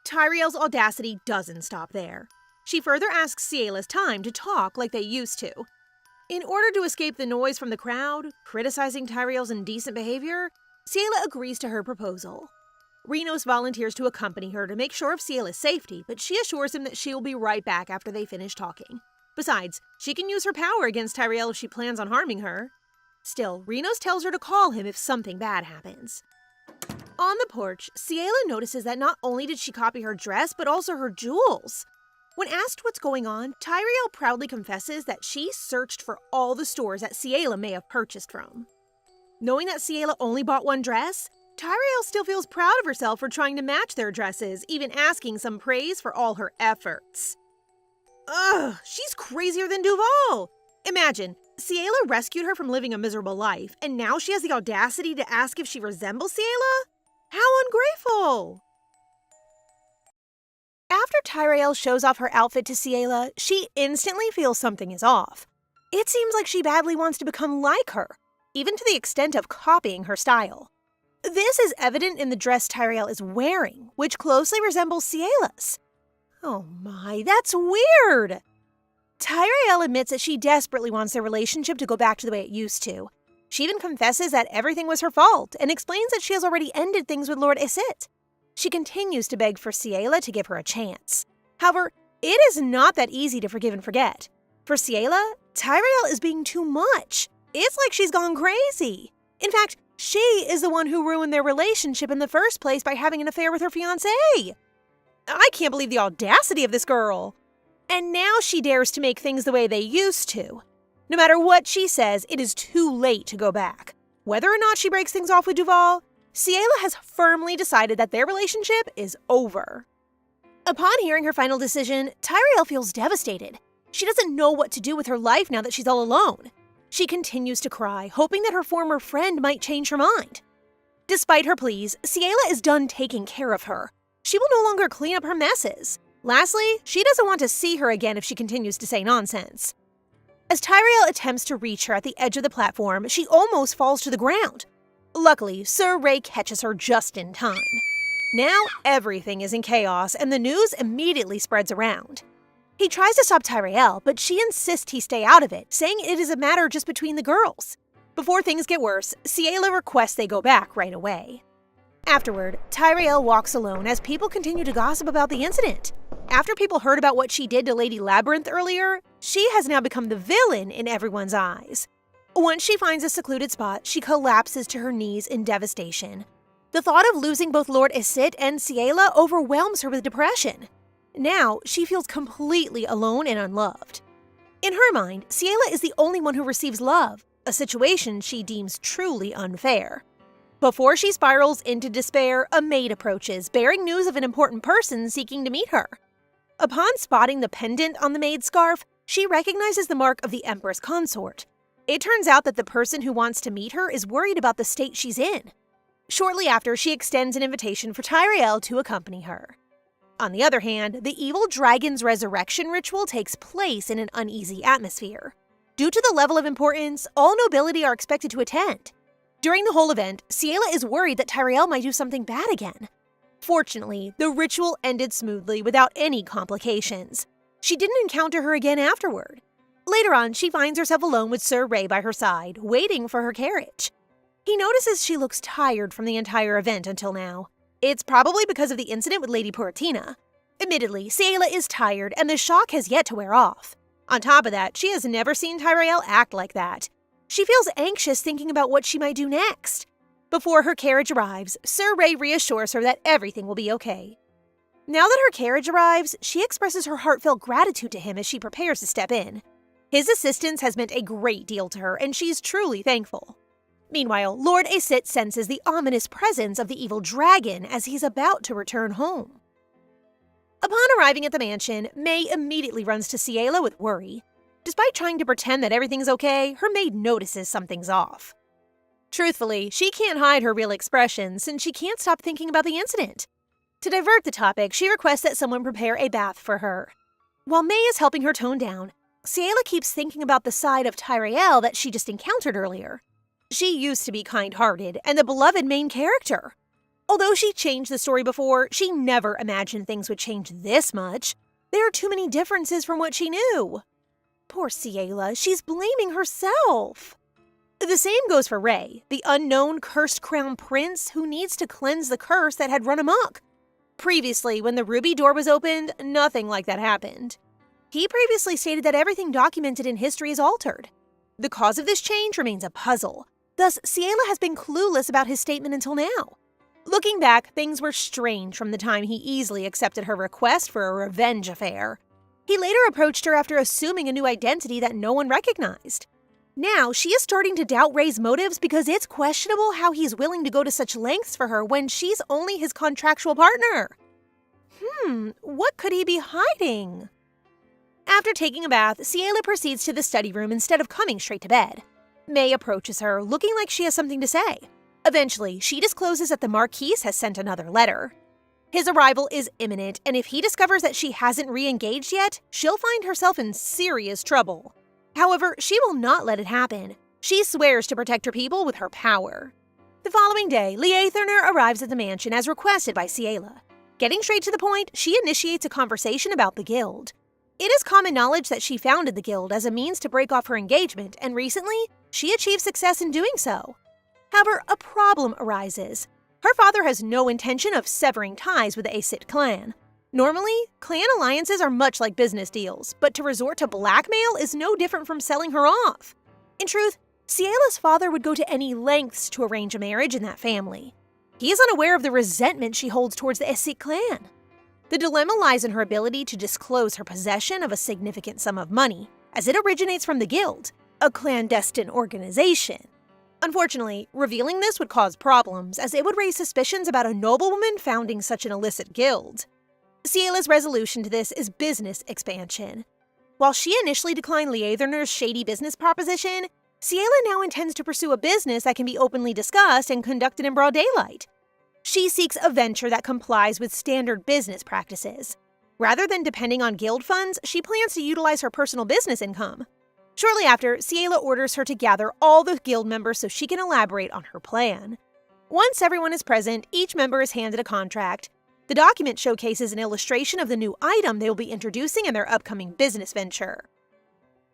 [SPEAKER 1] Tyrael's audacity doesn't stop there. She further asks Ciela's time to talk like they used to. In order to escape the noise from the crowd, criticizing Tyrael's indecent behavior, Ciela agrees to her proposal. Renos volunteers to accompany her to make sure of Ciela's safety, but she assures him that she will be right back after they finish talking. Besides, she can use her power against Tyrael if she plans on harming her. Still, Renos tells her to call him if something bad happens. On the porch, Ciela notices that not only did she copy her dress, but also her jewels. When asked what's going on, Tyrael proudly confesses that she searched for all the stores that Ciela may have purchased from. Knowing that Ciela only bought one dress, Tyrael still feels proud of herself for trying to match their dresses, even asking some praise for all her efforts. Ugh, she's crazier than Duval! Imagine, Ciela rescued her from living a miserable life, and now she has the audacity to ask if she resembles Ciela? How ungrateful! After Tyrael shows off her outfit to Ciela, she instantly feels something is off. It seems like she badly wants to become like her, even to the extent of copying her style. This is evident in the dress Tyrael is wearing, which closely resembles Ciela's. Oh my, that's weird! Tyrael admits that she desperately wants their relationship to go back to the way it used to. She even confesses that everything was her fault and explains that she has already ended things with Lord Isit. She continues to beg for Ciela to give her a chance. However, it is not that easy to forgive and forget. For Ciela, Tyrael is being too much. It's like she's gone crazy. In fact, she is the one who ruined their relationship in the first place by having an affair with her fiancé. I can't believe the audacity of this girl. And now she dares to make things the way they used to. No matter what she says, it is too late to go back. Whether or not she breaks things off with Duval, Ciela has firmly decided that their relationship is over. Upon hearing her final decision, Tyrael feels devastated. She doesn't know what to do with her life now that she's all alone. She continues to cry, hoping that her former friend might change her mind. Despite her pleas, Ciela is done taking care of her. She will no longer clean up her messes. Lastly, she doesn't want to see her again if she continues to say nonsense. As Tyrael attempts to reach her at the edge of the platform, she almost falls to the ground. Luckily, Sir Ray catches her just in time. Now, everything is in chaos, and the news immediately spreads around. He tries to stop Tyrael, but she insists he stay out of it, saying it is a matter just between the girls. Before things get worse, Ciela requests they go back right away. Afterward, Tyrael walks alone as people continue to gossip about the incident. After people heard about what she did to Lady Labyrinth earlier, she has now become the villain in everyone's eyes. Once she finds a secluded spot, she collapses to her knees in devastation. The thought of losing both Lord Isit and Ciela overwhelms her with depression. Now, she feels completely alone and unloved. In her mind, Ciela is the only one who receives love, a situation she deems truly unfair. Before she spirals into despair, a maid approaches, bearing news of an important person seeking to meet her. Upon spotting the pendant on the maid's scarf, she recognizes the mark of the Empress Consort. It turns out that the person who wants to meet her is worried about the state she's in. Shortly after, she extends an invitation for Tyrael to accompany her. On the other hand, the evil dragon's resurrection ritual takes place in an uneasy atmosphere. Due to the level of importance, all nobility are expected to attend. During the whole event, Ciela is worried that Tyrael might do something bad again. Fortunately, the ritual ended smoothly without any complications. She didn't encounter her again afterward. Later on, she finds herself alone with Sir Ray by her side, waiting for her carriage. He notices she looks tired from the entire event until now. It's probably because of the incident with Lady Puratina. Admittedly, Ciela is tired and the shock has yet to wear off. On top of that, she has never seen Tyrael act like that. She feels anxious thinking about what she might do next. Before her carriage arrives, Sir Ray reassures her that everything will be okay. Now that her carriage arrives, she expresses her heartfelt gratitude to him as she prepares to step in. His assistance has meant a great deal to her, and she's truly thankful. Meanwhile, Lord Isit senses the ominous presence of the evil dragon as he's about to return home. Upon arriving at the mansion, May immediately runs to Ciela with worry. Despite trying to pretend that everything's okay, her maid notices something's off. Truthfully, she can't hide her real expressions since she can't stop thinking about the incident. To divert the topic, she requests that someone prepare a bath for her. While May is helping her tone down, Ciela keeps thinking about the side of Tyrael that she just encountered earlier. She used to be kind-hearted and the beloved main character. Although she changed the story before, she never imagined things would change this much. There are too many differences from what she knew. Poor Ciela, she's blaming herself. The same goes for Ray, the unknown cursed crown prince who needs to cleanse the curse that had run amok. Previously, when the ruby door was opened, nothing like that happened. He previously stated that everything documented in history is altered. The cause of this change remains a puzzle. Thus, Ciela has been clueless about his statement until now. Looking back, things were strange from the time he easily accepted her request for a revenge affair. He later approached her after assuming a new identity that no one recognized. Now, she is starting to doubt Ray's motives because it's questionable how he's willing to go to such lengths for her when she's only his contractual partner. What could he be hiding? After taking a bath, Ciela proceeds to the study room instead of coming straight to bed. May approaches her, looking like she has something to say. Eventually, she discloses that the Marquis has sent another letter. His arrival is imminent, and if he discovers that she hasn't re-engaged yet, she'll find herself in serious trouble. However, she will not let it happen. She swears to protect her people with her power. The following day, Liathurner arrives at the mansion as requested by Ciela. Getting straight to the point, she initiates a conversation about the guild. It is common knowledge that she founded the guild as a means to break off her engagement, and recently, she achieved success in doing so. However, a problem arises. Her father has no intention of severing ties with the Isit clan. Normally, clan alliances are much like business deals, but to resort to blackmail is no different from selling her off. In truth, Ciela's father would go to any lengths to arrange a marriage in that family. He is unaware of the resentment she holds towards the Isit clan. The dilemma lies in her ability to disclose her possession of a significant sum of money, as it originates from the guild, a clandestine organization. Unfortunately, revealing this would cause problems, as it would raise suspicions about a noblewoman founding such an illicit guild. Ciela's resolution to this is business expansion. While she initially declined Liathner's shady business proposition, Ciela now intends to pursue a business that can be openly discussed and conducted in broad daylight. She seeks a venture that complies with standard business practices. Rather than depending on guild funds, she plans to utilize her personal business income. Shortly after, Ciela orders her to gather all the guild members so she can elaborate on her plan. Once everyone is present, each member is handed a contract. The document showcases an illustration of the new item they will be introducing in their upcoming business venture.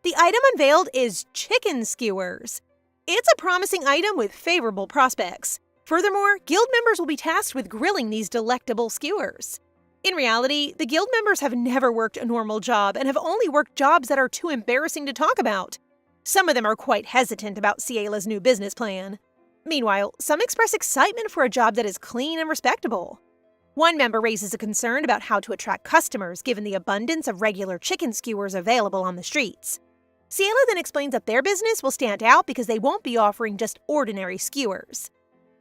[SPEAKER 1] The item unveiled is chicken skewers. It's a promising item with favorable prospects. Furthermore, guild members will be tasked with grilling these delectable skewers. In reality, the guild members have never worked a normal job and have only worked jobs that are too embarrassing to talk about. Some of them are quite hesitant about Ciela's new business plan. Meanwhile, some express excitement for a job that is clean and respectable. One member raises a concern about how to attract customers given the abundance of regular chicken skewers available on the streets. Ciela then explains that their business will stand out because they won't be offering just ordinary skewers.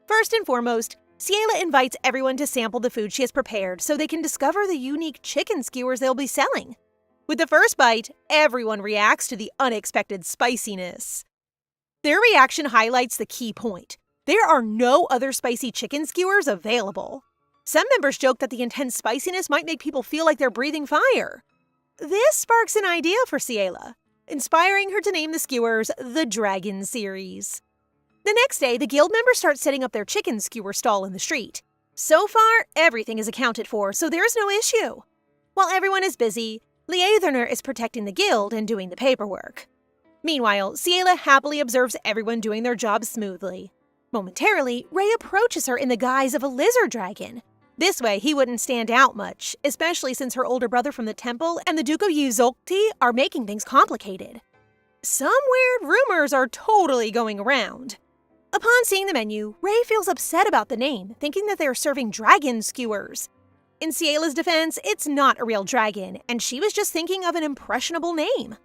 [SPEAKER 1] First and foremost, Ciela invites everyone to sample the food she has prepared so they can discover the unique chicken skewers they'll be selling. With the first bite, everyone reacts to the unexpected spiciness. Their reaction highlights the key point. There are no other spicy chicken skewers available. Some members joke that the intense spiciness might make people feel like they're breathing fire. This sparks an idea for Ciela, inspiring her to name the skewers the Dragon Series. The next day, the guild members start setting up their chicken skewer stall in the street. So far, everything is accounted for, so there's no issue. While everyone is busy, Liathner is protecting the guild and doing the paperwork. Meanwhile, Ciela happily observes everyone doing their jobs smoothly. Momentarily, Ray approaches her in the guise of a lizard dragon. This way, he wouldn't stand out much, especially since her older brother from the temple and the Duke of Yuzokti are making things complicated. Some weird rumors are totally going around. Upon seeing the menu, Ray feels upset about the name, thinking that they are serving dragon skewers. In Ciela's defense, it's not a real dragon, and she was just thinking of an impressionable name.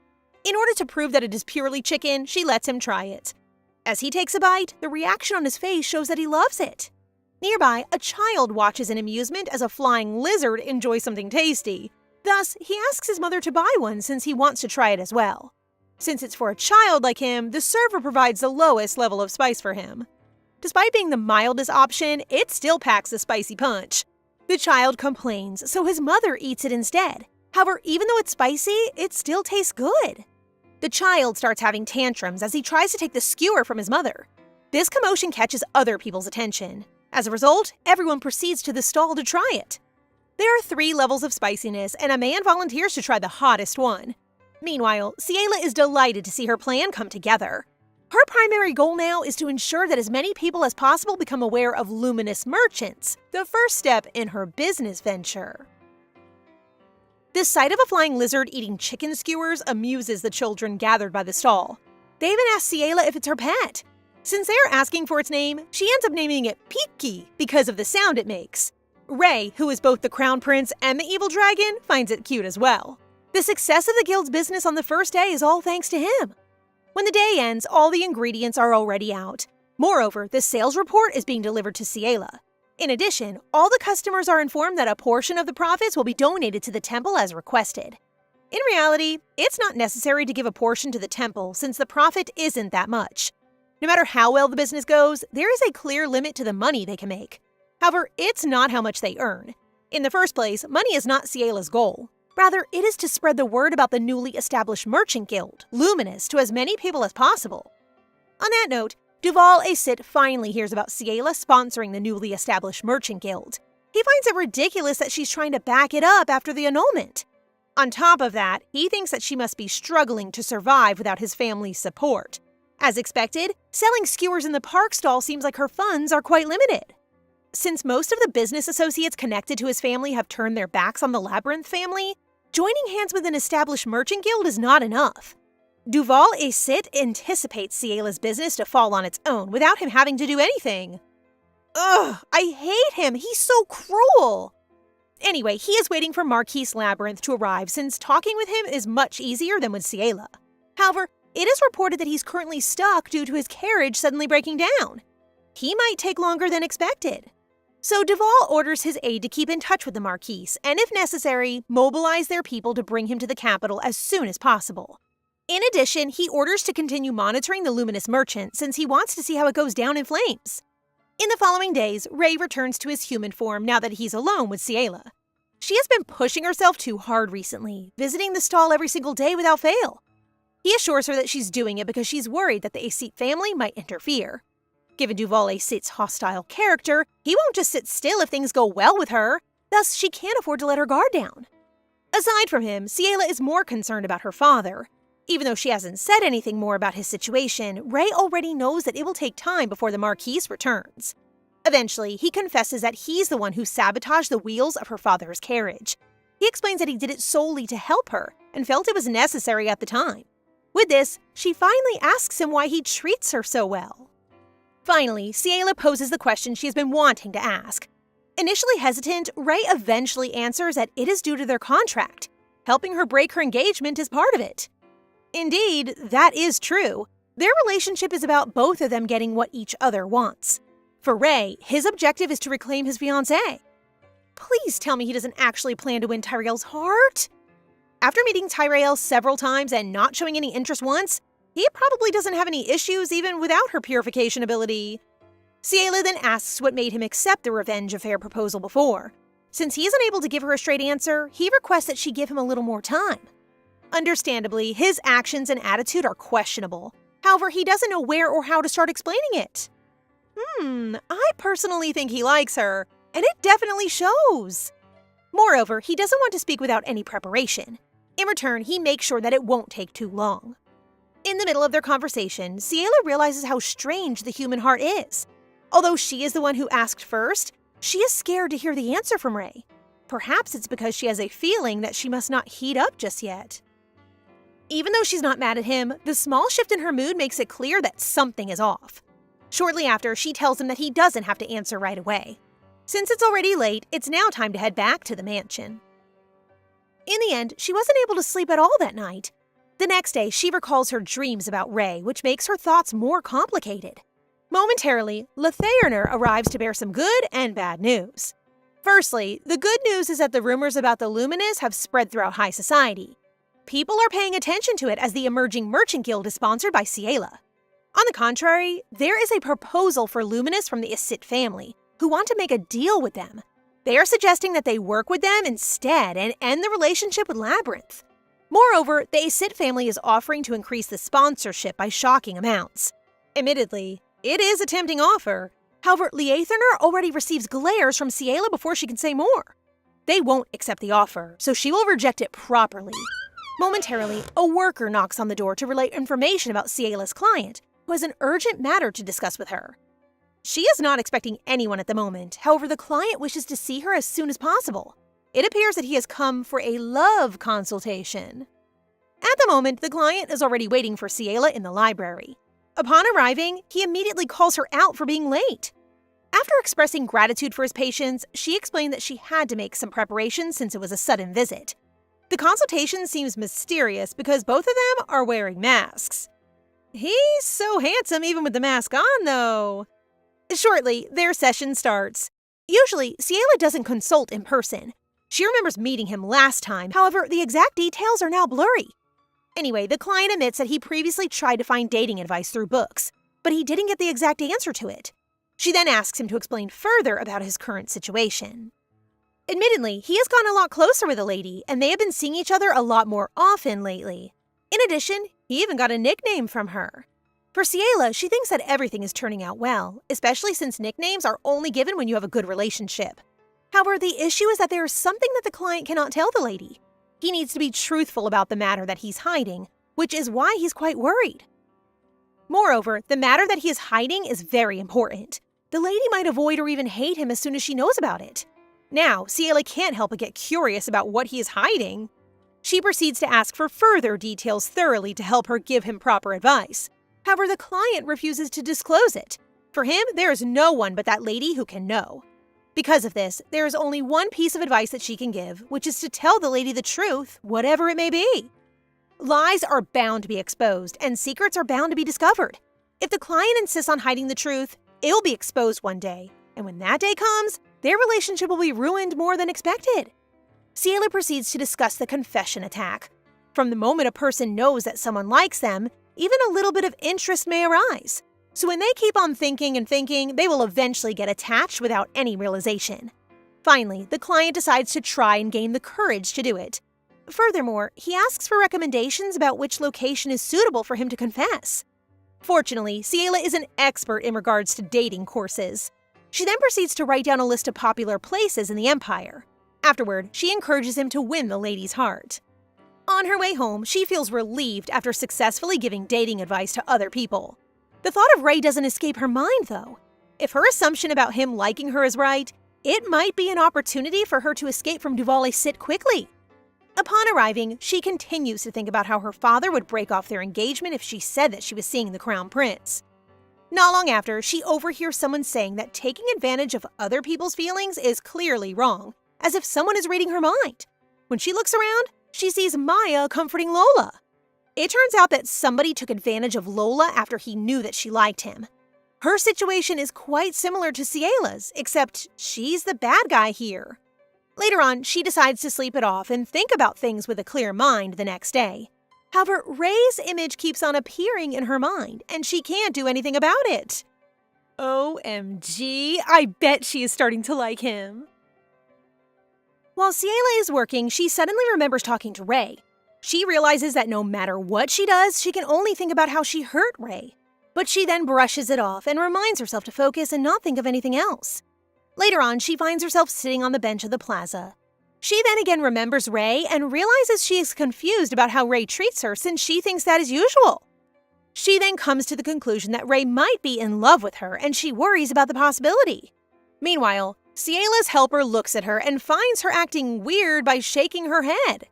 [SPEAKER 1] In order to prove that it is purely chicken, she lets him try it. As he takes a bite, the reaction on his face shows that he loves it. Nearby, a child watches in amusement as a flying lizard enjoys something tasty. Thus, he asks his mother to buy one since he wants to try it as well. Since it's for a child like him, the server provides the lowest level of spice for him. Despite being the mildest option, it still packs a spicy punch. The child complains, so his mother eats it instead. However, even though it's spicy, it still tastes good. The child starts having tantrums as he tries to take the skewer from his mother. This commotion catches other people's attention. As a result, everyone proceeds to the stall to try it. There are 3 levels of spiciness, and a man volunteers to try the hottest one. Meanwhile, Ciela is delighted to see her plan come together. Her primary goal now is to ensure that as many people as possible become aware of luminous merchants, the first step in her business venture. The sight of a flying lizard eating chicken skewers amuses the children gathered by the stall. They even ask Ciela if it's her pet. Since they are asking for its name, she ends up naming it Piki because of the sound it makes. Ray, who is both the crown prince and the evil dragon, finds it cute as well. The success of the guild's business on the first day is all thanks to him. When the day ends, all the ingredients are already out. Moreover, the sales report is being delivered to Ciela. In addition, all the customers are informed that a portion of the profits will be donated to the temple as requested. In reality, it's not necessary to give a portion to the temple since the profit isn't that much. No matter how well the business goes, there is a clear limit to the money they can make. However, it's not how much they earn. In the first place, money is not Ciela's goal. Rather, it is to spread the word about the newly established merchant guild, Luminous, to as many people as possible. On that note, Duval Acit finally hears about Ciela sponsoring the newly established merchant guild. He finds it ridiculous that she's trying to back it up after the annulment. On top of that, he thinks that she must be struggling to survive without his family's support. As expected, selling skewers in the park stall seems like her funds are quite limited. Since most of the business associates connected to his family have turned their backs on the Labyrinth family, joining hands with an established merchant guild is not enough. Duval Acit anticipates Ciela's business to fall on its own without him having to do anything. Ugh, I hate him. He's so cruel. Anyway, he is waiting for Marquis Labyrinth to arrive since talking with him is much easier than with Ciela. However, it is reported that he's currently stuck due to his carriage suddenly breaking down. He might take longer than expected. So Duvall orders his aide to keep in touch with the Marquis and, if necessary, mobilize their people to bring him to the capital as soon as possible. In addition, he orders to continue monitoring the luminous merchant since he wants to see how it goes down in flames. In the following days, Ray returns to his human form now that he's alone with Ciela. She has been pushing herself too hard recently, visiting the stall every single day without fail. He assures her that she's doing it because she's worried that the Acete family might interfere. Given Duval Acete's hostile character, he won't just sit still if things go well with her, thus she can't afford to let her guard down. Aside from him, Ciela is more concerned about her father. Even though she hasn't said anything more about his situation, Ray already knows that it will take time before the Marquis returns. Eventually, he confesses that he's the one who sabotaged the wheels of her father's carriage. He explains that he did it solely to help her and felt it was necessary at the time. With this, she finally asks him why he treats her so well. Finally, Ciela poses the question she has been wanting to ask. Initially hesitant, Ray eventually answers that it is due to their contract. Helping her break her engagement is part of it. Indeed, that is true. Their relationship is about both of them getting what each other wants. For Ray, his objective is to reclaim his fiancée. Please tell me he doesn't actually plan to win Tyrell's heart? After meeting Tyrell several times and not showing any interest once, he probably doesn't have any issues even without her purification ability. Ciela then asks what made him accept the revenge affair proposal before. Since he is unable to give her a straight answer, he requests that she give him a little more time. Understandably, his actions and attitude are questionable. However, he doesn't know where or how to start explaining it. I personally think he likes her, and it definitely shows. Moreover, he doesn't want to speak without any preparation. In return, he makes sure that it won't take too long. In the middle of their conversation, Ciela realizes how strange the human heart is. Although she is the one who asked first, she is scared to hear the answer from Ray. Perhaps it's because she has a feeling that she must not heat up just yet. Even though she's not mad at him, the small shift in her mood makes it clear that something is off. Shortly after, she tells him that he doesn't have to answer right away. Since it's already late, it's now time to head back to the mansion. In the end, she wasn't able to sleep at all that night. The next day, she recalls her dreams about Ray, which makes her thoughts more complicated. Momentarily, Lethairner arrives to bear some good and bad news. Firstly, the good news is that the rumors about the Luminous have spread throughout high society. People are paying attention to it as the emerging merchant guild is sponsored by Ciela. On the contrary, there is a proposal for Luminous from the Acete family, who want to make a deal with them. They are suggesting that they work with them instead and end the relationship with Labyrinth. Moreover, the Acete family is offering to increase the sponsorship by shocking amounts. Admittedly, it is a tempting offer. However, Lethairner already receives glares from Ciela before she can say more. They won't accept the offer, so she will reject it properly. Momentarily, a worker knocks on the door to relay information about Ciela's client, who has an urgent matter to discuss with her. She is not expecting anyone at the moment, however the client wishes to see her as soon as possible. It appears that he has come for a love consultation. At the moment, the client is already waiting for Ciela in the library. Upon arriving, he immediately calls her out for being late. After expressing gratitude for his patience, she explained that she had to make some preparations since it was a sudden visit. The consultation seems mysterious because both of them are wearing masks. He's so handsome even with the mask on, though. Shortly, their session starts. Usually, Ciela doesn't consult in person. She remembers meeting him last time, however, the exact details are now blurry. Anyway, the client admits that he previously tried to find dating advice through books, but he didn't get the exact answer to it. She then asks him to explain further about his current situation. Admittedly, he has gotten a lot closer with the lady, and they have been seeing each other a lot more often lately. In addition, he even got a nickname from her. For Ciela, she thinks that everything is turning out well, especially since nicknames are only given when you have a good relationship. However, the issue is that there is something that the client cannot tell the lady. He needs to be truthful about the matter that he's hiding, which is why he's quite worried. Moreover, the matter that he is hiding is very important. The lady might avoid or even hate him as soon as she knows about it. Now, Ciela can't help but get curious about what he is hiding. She proceeds to ask for further details thoroughly to help her give him proper advice. However, the client refuses to disclose it. For him, there is no one but that lady who can know. Because of this, there is only one piece of advice that she can give, which is to tell the lady the truth, whatever it may be. Lies are bound to be exposed, and secrets are bound to be discovered. If the client insists on hiding the truth, it'll be exposed one day, and when that day comes, their relationship will be ruined more than expected. Ciela proceeds to discuss the confession attack. From the moment a person knows that someone likes them, even a little bit of interest may arise. So when they keep on thinking and thinking, they will eventually get attached without any realization. Finally, the client decides to try and gain the courage to do it. Furthermore, he asks for recommendations about which location is suitable for him to confess. Fortunately, Ciela is an expert in regards to dating courses. She then proceeds to write down a list of popular places in the empire. Afterward, she encourages him to win the lady's heart. On her way home, she feels relieved after successfully giving dating advice to other people. The thought of Ray doesn't escape her mind, though. If her assumption about him liking her is right, it might be an opportunity for her to escape from Duvalier Sit quickly. Upon arriving, she continues to think about how her father would break off their engagement if she said that she was seeing the Crown Prince. Not long after, she overhears someone saying that taking advantage of other people's feelings is clearly wrong, as if someone is reading her mind. When she looks around, she sees Maya comforting Lola. It turns out that somebody took advantage of Lola after he knew that she liked him. Her situation is quite similar to Ciela's, except she's the bad guy here. Later on, she decides to sleep it off and think about things with a clear mind the next day. However, Ray's image keeps on appearing in her mind, and she can't do anything about it. OMG, I bet she is starting to like him. While Ciela is working, she suddenly remembers talking to Ray. She realizes that no matter what she does, she can only think about how she hurt Ray. But she then brushes it off and reminds herself to focus and not think of anything else. Later on, she finds herself sitting on the bench of the plaza. She then again remembers Ray and realizes she is confused about how Ray treats her since she thinks that is usual. She then comes to the conclusion that Ray might be in love with her and she worries about the possibility. Meanwhile, Ciela's helper looks at her and finds her acting weird by shaking her head.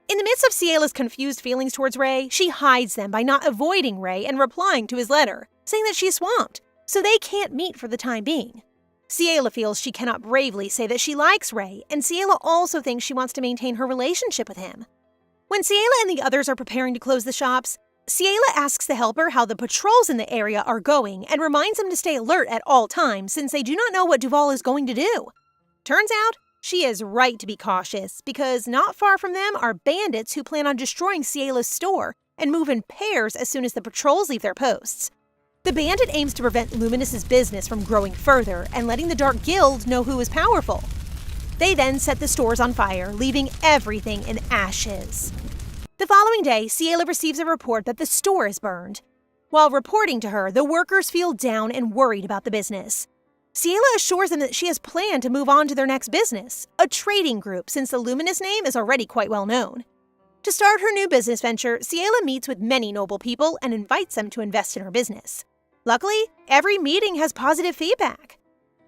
[SPEAKER 1] In the midst of Ciela's confused feelings towards Ray, she hides them by not avoiding Ray and replying to his letter, saying that she's swamped, so they can't meet for the time being. Ciela feels she cannot bravely say that she likes Ray, and Ciela also thinks she wants to maintain her relationship with him. When Ciela and the others are preparing to close the shops, Ciela asks the helper how the patrols in the area are going and reminds them to stay alert at all times since they do not know what Duval is going to do. Turns out, she is right to be cautious because not far from them are bandits who plan on destroying Ciela's store and move in pairs as soon as the patrols leave their posts. The bandit aims to prevent Luminous's business from growing further and letting the Dark Guild know who is powerful. They then set the stores on fire, leaving everything in ashes. The following day, Ciela receives a report that the store is burned. While reporting to her, the workers feel down and worried about the business. Ciela assures them that she has planned to move on to their next business, a trading group, since the Luminous name is already quite well known. To start her new business venture, Ciela meets with many noble people and invites them to invest in her business. Luckily, every meeting has positive feedback.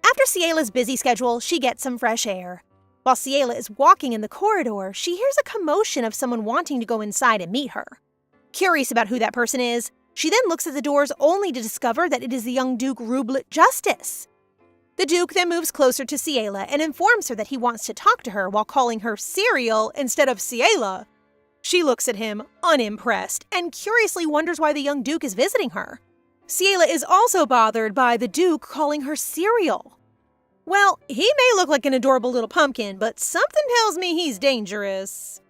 [SPEAKER 1] After Ciela's busy schedule, she gets some fresh air. While Ciela is walking in the corridor, she hears a commotion of someone wanting to go inside and meet her. Curious about who that person is, she then looks at the doors only to discover that it is the young Duke Rublet Justice. The Duke then moves closer to Ciela and informs her that he wants to talk to her while calling her Cereal instead of Ciela. She looks at him, unimpressed, and curiously wonders why the young Duke is visiting her. Ciela is also bothered by the Duke calling her Cereal. Well, he may look like an adorable little pumpkin, but something tells me he's dangerous.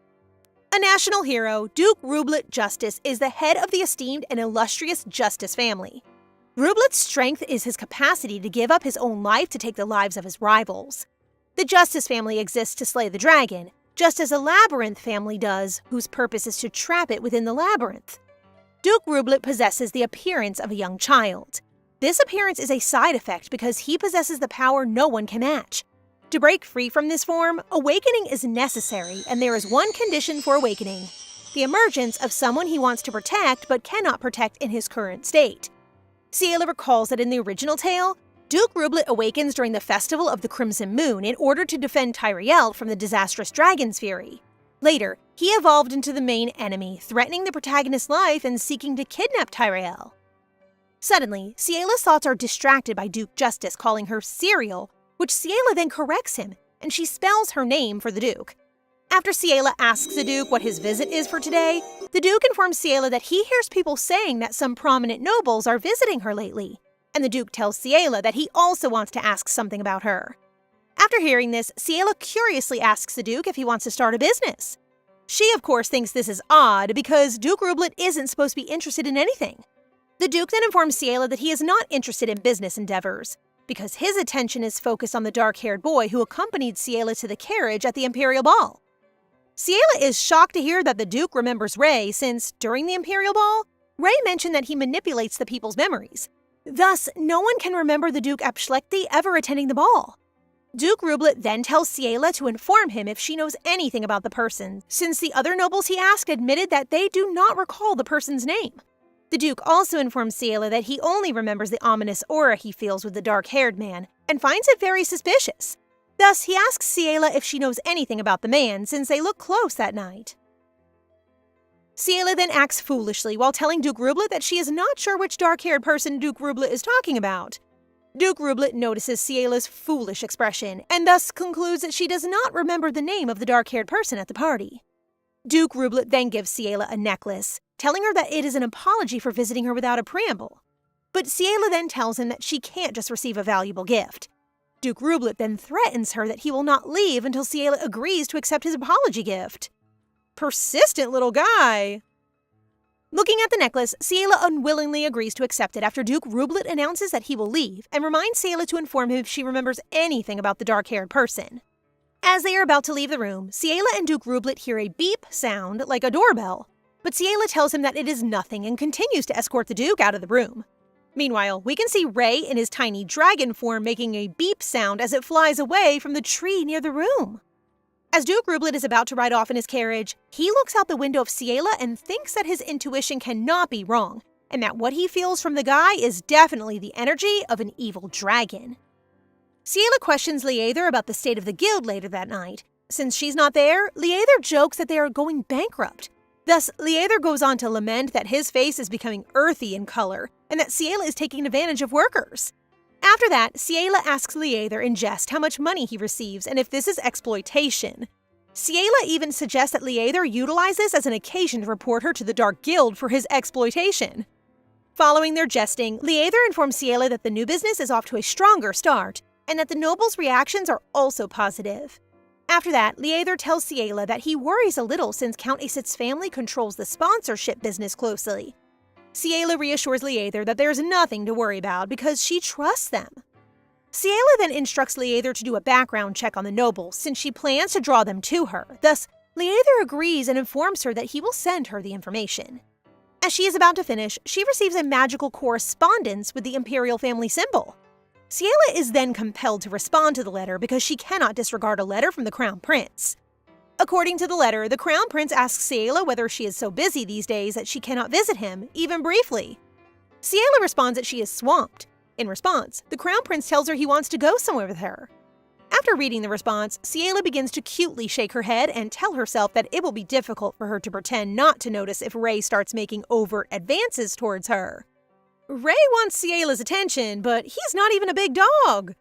[SPEAKER 1] A national hero, Duke Rublet Justice is the head of the esteemed and illustrious Justice family. Rublet's strength is his capacity to give up his own life to take the lives of his rivals. The Justice family exists to slay the dragon, just as a Labyrinth family does, whose purpose is to trap it within the labyrinth. Duke Rublet possesses the appearance of a young child. This appearance is a side effect because he possesses the power no one can match. To break free from this form, awakening is necessary, and there is one condition for awakening: the emergence of someone he wants to protect but cannot protect in his current state. Ciela recalls that in the original tale, Duke Rublet awakens during the Festival of the Crimson Moon in order to defend Tyrael from the disastrous dragon's fury. Later, he evolved into the main enemy, threatening the protagonist's life and seeking to kidnap Tyrael. Suddenly, Ciela's thoughts are distracted by Duke Justice calling her Cereal, which Ciela then corrects him, and she spells her name for the Duke. After Ciela asks the Duke what his visit is for today, the Duke informs Ciela that he hears people saying that some prominent nobles are visiting her lately, and the Duke tells Ciela that he also wants to ask something about her. After hearing this, Ciela curiously asks the Duke if he wants to start a business. She, of course, thinks this is odd because Duke Rublet isn't supposed to be interested in anything. The Duke then informs Ciela that he is not interested in business endeavors because his attention is focused on the dark-haired boy who accompanied Ciela to the carriage at the Imperial Ball. Ciela is shocked to hear that the Duke remembers Ray since, during the Imperial Ball, Ray mentioned that he manipulates the people's memories. Thus, no one can remember the Duke Abschlechti ever attending the ball. Duke Rublet then tells Ciela to inform him if she knows anything about the person, since the other nobles he asked admitted that they do not recall the person's name. The Duke also informs Ciela that he only remembers the ominous aura he feels with the dark-haired man, and finds it very suspicious. Thus, he asks Ciela if she knows anything about the man, since they look close that night. Ciela then acts foolishly while telling Duke Rublet that she is not sure which dark-haired person Duke Rublet is talking about. Duke Rublet notices Ciela's foolish expression, and thus concludes that she does not remember the name of the dark-haired person at the party. Duke Rublet then gives Ciela a necklace, telling her that it is an apology for visiting her without a preamble. But Ciela then tells him that she can't just receive a valuable gift. Duke Rublet then threatens her that he will not leave until Ciela agrees to accept his apology gift. Persistent little guy! Looking at the necklace, Ciela unwillingly agrees to accept it after Duke Rublet announces that he will leave and reminds Ciela to inform him if she remembers anything about the dark-haired person. As they are about to leave the room, Ciela and Duke Rublet hear a beep sound like a doorbell, but Ciela tells him that it is nothing and continues to escort the Duke out of the room. Meanwhile, we can see Ray in his tiny dragon form making a beep sound as it flies away from the tree near the room. As Duke Rublet is about to ride off in his carriage, he looks out the window of Ciela and thinks that his intuition cannot be wrong, and that what he feels from the guy is definitely the energy of an evil dragon. Ciela questions Liether about the state of the guild later that night. Since she's not there, Liether jokes that they are going bankrupt. Thus, Liether goes on to lament that his face is becoming earthy in color, and that Ciela is taking advantage of workers. After that, Ciela asks Liether in jest how much money he receives and if this is exploitation. Ciela even suggests that Liether utilize this as an occasion to report her to the Dark Guild for his exploitation. Following their jesting, Liether informs Ciela that the new business is off to a stronger start, and that the nobles' reactions are also positive. After that, Liether tells Ciela that he worries a little since Count Acit's family controls the sponsorship business closely. Ciela reassures Liether that there's nothing to worry about because she trusts them. Ciela then instructs Liether to do a background check on the nobles since she plans to draw them to her. Thus, Liether agrees and informs her that he will send her the information. As she is about to finish, she receives a magical correspondence with the imperial family symbol. Ciela is then compelled to respond to the letter because she cannot disregard a letter from the Crown Prince. According to the letter, the Crown Prince asks Ciela whether she is so busy these days that she cannot visit him, even briefly. Ciela responds that she is swamped. In response, the Crown Prince tells her he wants to go somewhere with her. After reading the response, Ciela begins to cutely shake her head and tell herself that it will be difficult for her to pretend not to notice if Ray starts making overt advances towards her. Ray wants Ciela's attention, but he's not even a big dog.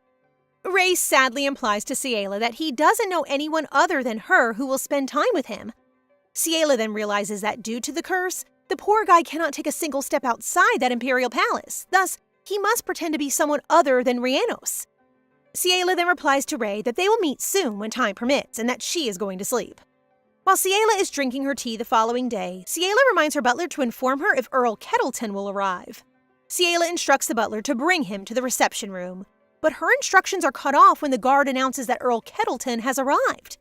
[SPEAKER 1] Ray sadly implies to Ciela that he doesn't know anyone other than her who will spend time with him. Ciela then realizes that due to the curse, the poor guy cannot take a single step outside that imperial palace. Thus, he must pretend to be someone other than Rhiannos. Ciela then replies to Ray that they will meet soon when time permits and that she is going to sleep. While Ciela is drinking her tea the following day, Ciela reminds her butler to inform her if Earl Kettleton will arrive. Ciela instructs the butler to bring him to the reception room, but her instructions are cut off when the guard announces that Earl Kettleton has arrived.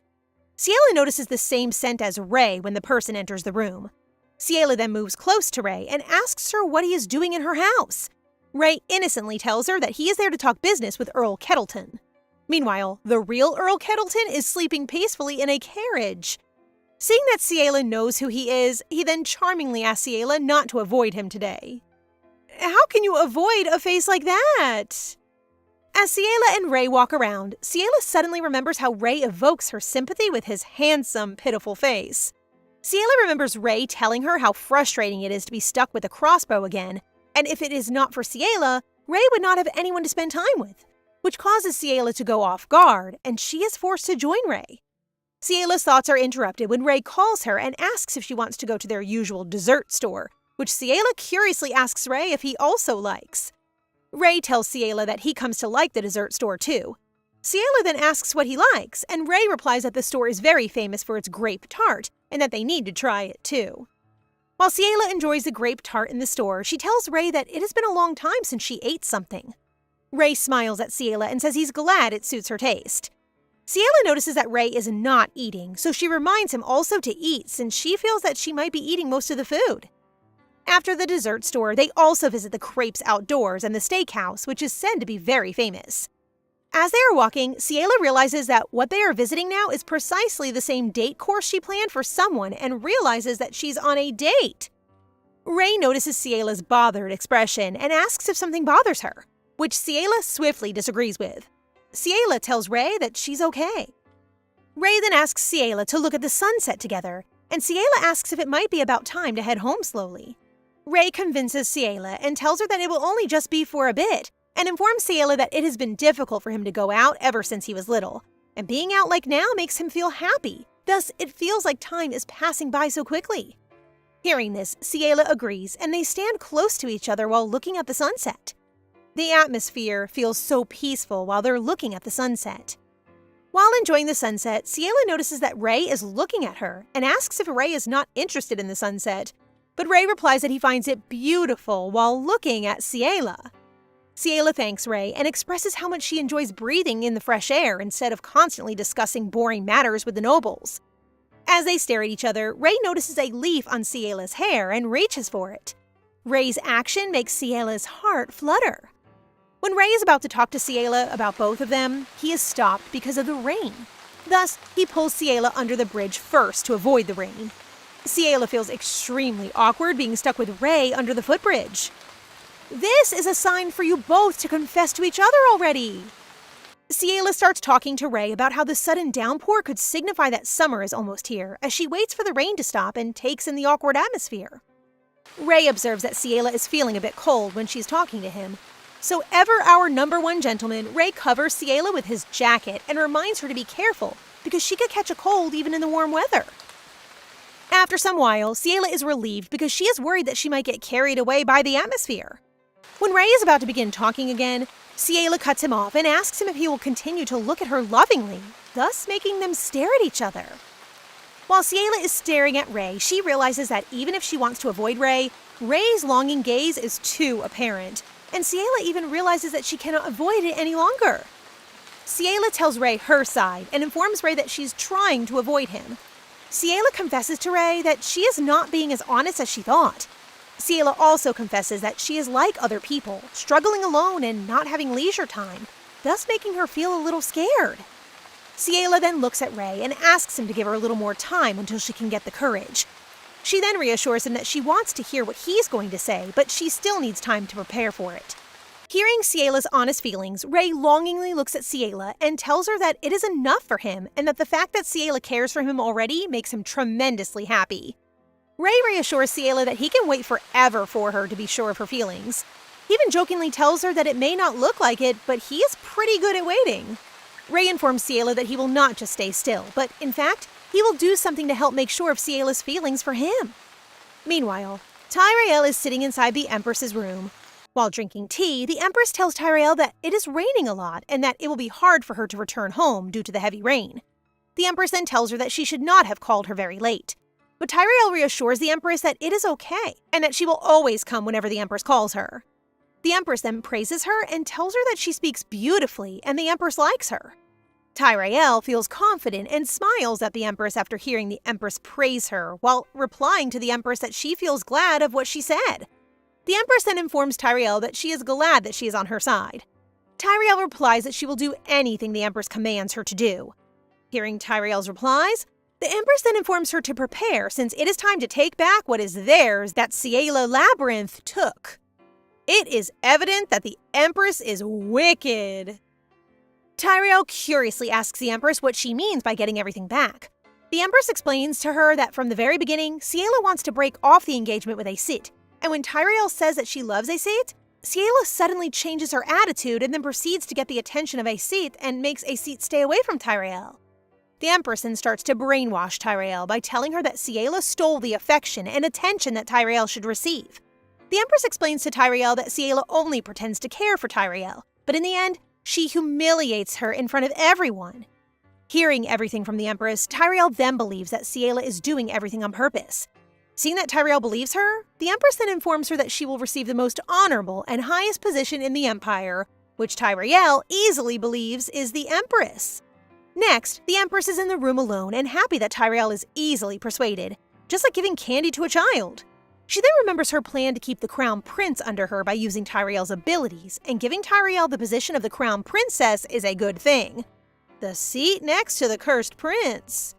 [SPEAKER 1] Ciela notices the same scent as Ray when the person enters the room. Ciela then moves close to Ray and asks her what he is doing in her house. Ray innocently tells her that he is there to talk business with Earl Kettleton. Meanwhile, the real Earl Kettleton is sleeping peacefully in a carriage. Seeing that Ciela knows who he is, he then charmingly asks Ciela not to avoid him today. How can you avoid a face like that? As Ciela and Ray walk around, Ciela suddenly remembers how Ray evokes her sympathy with his handsome, pitiful face. Ciela remembers Ray telling her how frustrating it is to be stuck with a crossbow again, and if it is not for Ciela, Ray would not have anyone to spend time with, which causes Ciela to go off guard, and she is forced to join Ray. Ciella's thoughts are interrupted when Ray calls her and asks if she wants to go to their usual dessert store, which Ciella curiously asks Ray if he also likes. Ray tells Ciella that he comes to like the dessert store too. Ciella then asks what he likes, and Ray replies that the store is very famous for its grape tart and that they need to try it too. While Ciella enjoys the grape tart in the store, she tells Ray that it has been a long time since she ate something. Ray smiles at Ciella and says he's glad it suits her taste. Ciella notices that Ray is not eating, so she reminds him also to eat since she feels that she might be eating most of the food. After the dessert store, they also visit the Crepes Outdoors and the steakhouse, which is said to be very famous. As they are walking, Ciella realizes that what they are visiting now is precisely the same date course she planned for someone and realizes that she's on a date. Ray notices Ciella's bothered expression and asks if something bothers her, which Ciella swiftly disagrees with. Ciella tells Ray that she's okay. Ray then asks Ciella to look at the sunset together, and Ciella asks if it might be about time to head home slowly. Ray convinces Ciella and tells her that it will only just be for a bit, and informs Ciella that it has been difficult for him to go out ever since he was little, and being out like now makes him feel happy. Thus, it feels like time is passing by so quickly. Hearing this, Ciella agrees, and they stand close to each other while looking at the sunset. The atmosphere feels so peaceful while they're looking at the sunset. While enjoying the sunset, Ciella notices that Ray is looking at her and asks if Ray is not interested in the sunset, but Ray replies that he finds it beautiful while looking at Ciella. Ciella thanks Ray and expresses how much she enjoys breathing in the fresh air instead of constantly discussing boring matters with the nobles. As they stare at each other, Ray notices a leaf on Ciella's hair and reaches for it. Ray's action makes Ciella's heart flutter. When Ray is about to talk to Ciella about both of them, he is stopped because of the rain. Thus, he pulls Ciella under the bridge first to avoid the rain. Ciella feels extremely awkward being stuck with Ray under the footbridge. This is a sign for you both to confess to each other already. Ciella starts talking to Ray about how the sudden downpour could signify that summer is almost here, as she waits for the rain to stop and takes in the awkward atmosphere. Ray observes that Ciella is feeling a bit cold when she's talking to him. So ever our number one gentleman, Ray covers Ciella with his jacket and reminds her to be careful because she could catch a cold even in the warm weather. After some while, Ciella is relieved because she is worried that she might get carried away by the atmosphere. When Ray is about to begin talking again, Ciella cuts him off and asks him if he will continue to look at her lovingly, thus making them stare at each other. While Ciella is staring at Ray, she realizes that even if she wants to avoid Ray, Ray's longing gaze is too apparent, and Ciella even realizes that she cannot avoid it any longer. Ciella tells Ray her side and informs Ray that she's trying to avoid him. Ciella confesses to Ray that she is not being as honest as she thought. Ciella also confesses that she is like other people, struggling alone and not having leisure time, thus making her feel a little scared. Ciella then looks at Ray and asks him to give her a little more time until she can get the courage. She then reassures him that she wants to hear what he's going to say, but she still needs time to prepare for it. Hearing Ciella's honest feelings, Ray longingly looks at Ciella and tells her that it is enough for him and that the fact that Ciella cares for him already makes him tremendously happy. Ray reassures Ciella that he can wait forever for her to be sure of her feelings. He even jokingly tells her that it may not look like it, but he is pretty good at waiting. Ray informs Ciella that he will not just stay still, but in fact, he will do something to help make sure of Ciella's feelings for him. Meanwhile, Tyrael is sitting inside the Empress's room. While drinking tea, the Empress tells Tyrael that it is raining a lot and that it will be hard for her to return home due to the heavy rain. The Empress then tells her that she should not have called her very late. But Tyrael reassures the Empress that it is okay and that she will always come whenever the Empress calls her. The Empress then praises her and tells her that she speaks beautifully and the Empress likes her. Tyrael feels confident and smiles at the Empress after hearing the Empress praise her, while replying to the Empress that she feels glad of what she said. The Empress then informs Tyrael that she is glad that she is on her side. Tyrael replies that she will do anything the Empress commands her to do. Hearing Tyrael's replies, the Empress then informs her to prepare since it is time to take back what is theirs that Ciella Labyrinth took. It is evident that the Empress is wicked. Tyrael curiously asks the Empress what she means by getting everything back. The Empress explains to her that from the very beginning, Ciella wants to break off the engagement with Aceit, and when Tyrael says that she loves Aceit, Ciella suddenly changes her attitude and then proceeds to get the attention of Aceit and makes Aceit stay away from Tyrael. The Empress then starts to brainwash Tyrael by telling her that Ciela stole the affection and attention that Tyrael should receive. The Empress explains to Tyrael that Ciela only pretends to care for Tyrael, but in the end, she humiliates her in front of everyone. Hearing everything from the Empress, Tyrael then believes that Ciela is doing everything on purpose. Seeing that Tyrael believes her, the Empress then informs her that she will receive the most honorable and highest position in the Empire, which Tyrael easily believes is the Empress. Next, the Empress is in the room alone and happy that Tyrael is easily persuaded, just like giving candy to a child. She then remembers her plan to keep the Crown Prince under her by using Tyrael's abilities, and giving Tyrael the position of the Crown Princess is a good thing. The seat next to the cursed prince.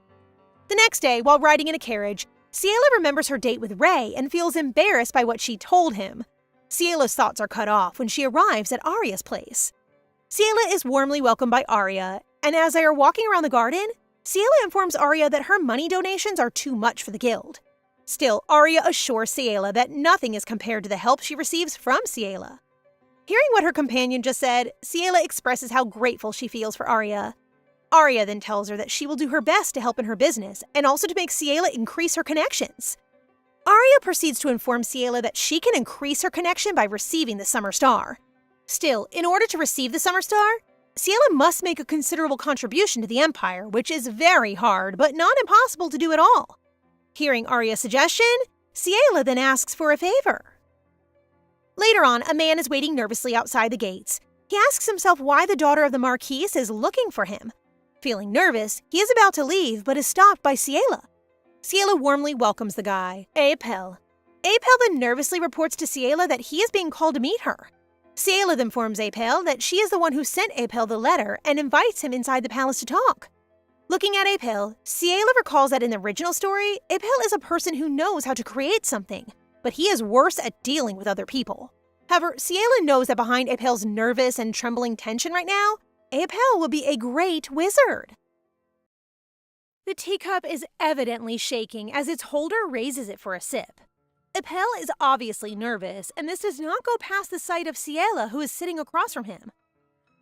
[SPEAKER 1] The next day, while riding in a carriage, Ciela remembers her date with Ray and feels embarrassed by what she told him. Ciela's thoughts are cut off when she arrives at Arya's place. Ciela is warmly welcomed by Arya, and as they are walking around the garden, Ciela informs Arya that her money donations are too much for the guild. Still, Arya assures Ciela that nothing is compared to the help she receives from Ciela. Hearing what her companion just said, Ciela expresses how grateful she feels for Arya. Arya then tells her that she will do her best to help in her business and also to make Ciela increase her connections. Arya proceeds to inform Ciela that she can increase her connection by receiving the Summer Star. Still, in order to receive the Summer Star, Ciela must make a considerable contribution to the Empire, which is very hard but not impossible to do at all. Hearing Arya's suggestion, Ciela then asks for a favor. Later on, a man is waiting nervously outside the gates. He asks himself why the daughter of the Marquise is looking for him. Feeling nervous, he is about to leave but is stopped by Ciela. Ciela warmly welcomes the guy, Apel. Apel then nervously reports to Ciela that he is being called to meet her. Ciela then informs Apel that she is the one who sent Apel the letter and invites him inside the palace to talk. Looking at Apel, Ciela recalls that in the original story, Apel is a person who knows how to create something, but he is worse at dealing with other people. However, Ciela knows that behind Apel's nervous and trembling tension right now, Apel will be a great wizard. The teacup is evidently shaking as its holder raises it for a sip. Apel is obviously nervous, and this does not go past the sight of Ciela, who is sitting across from him.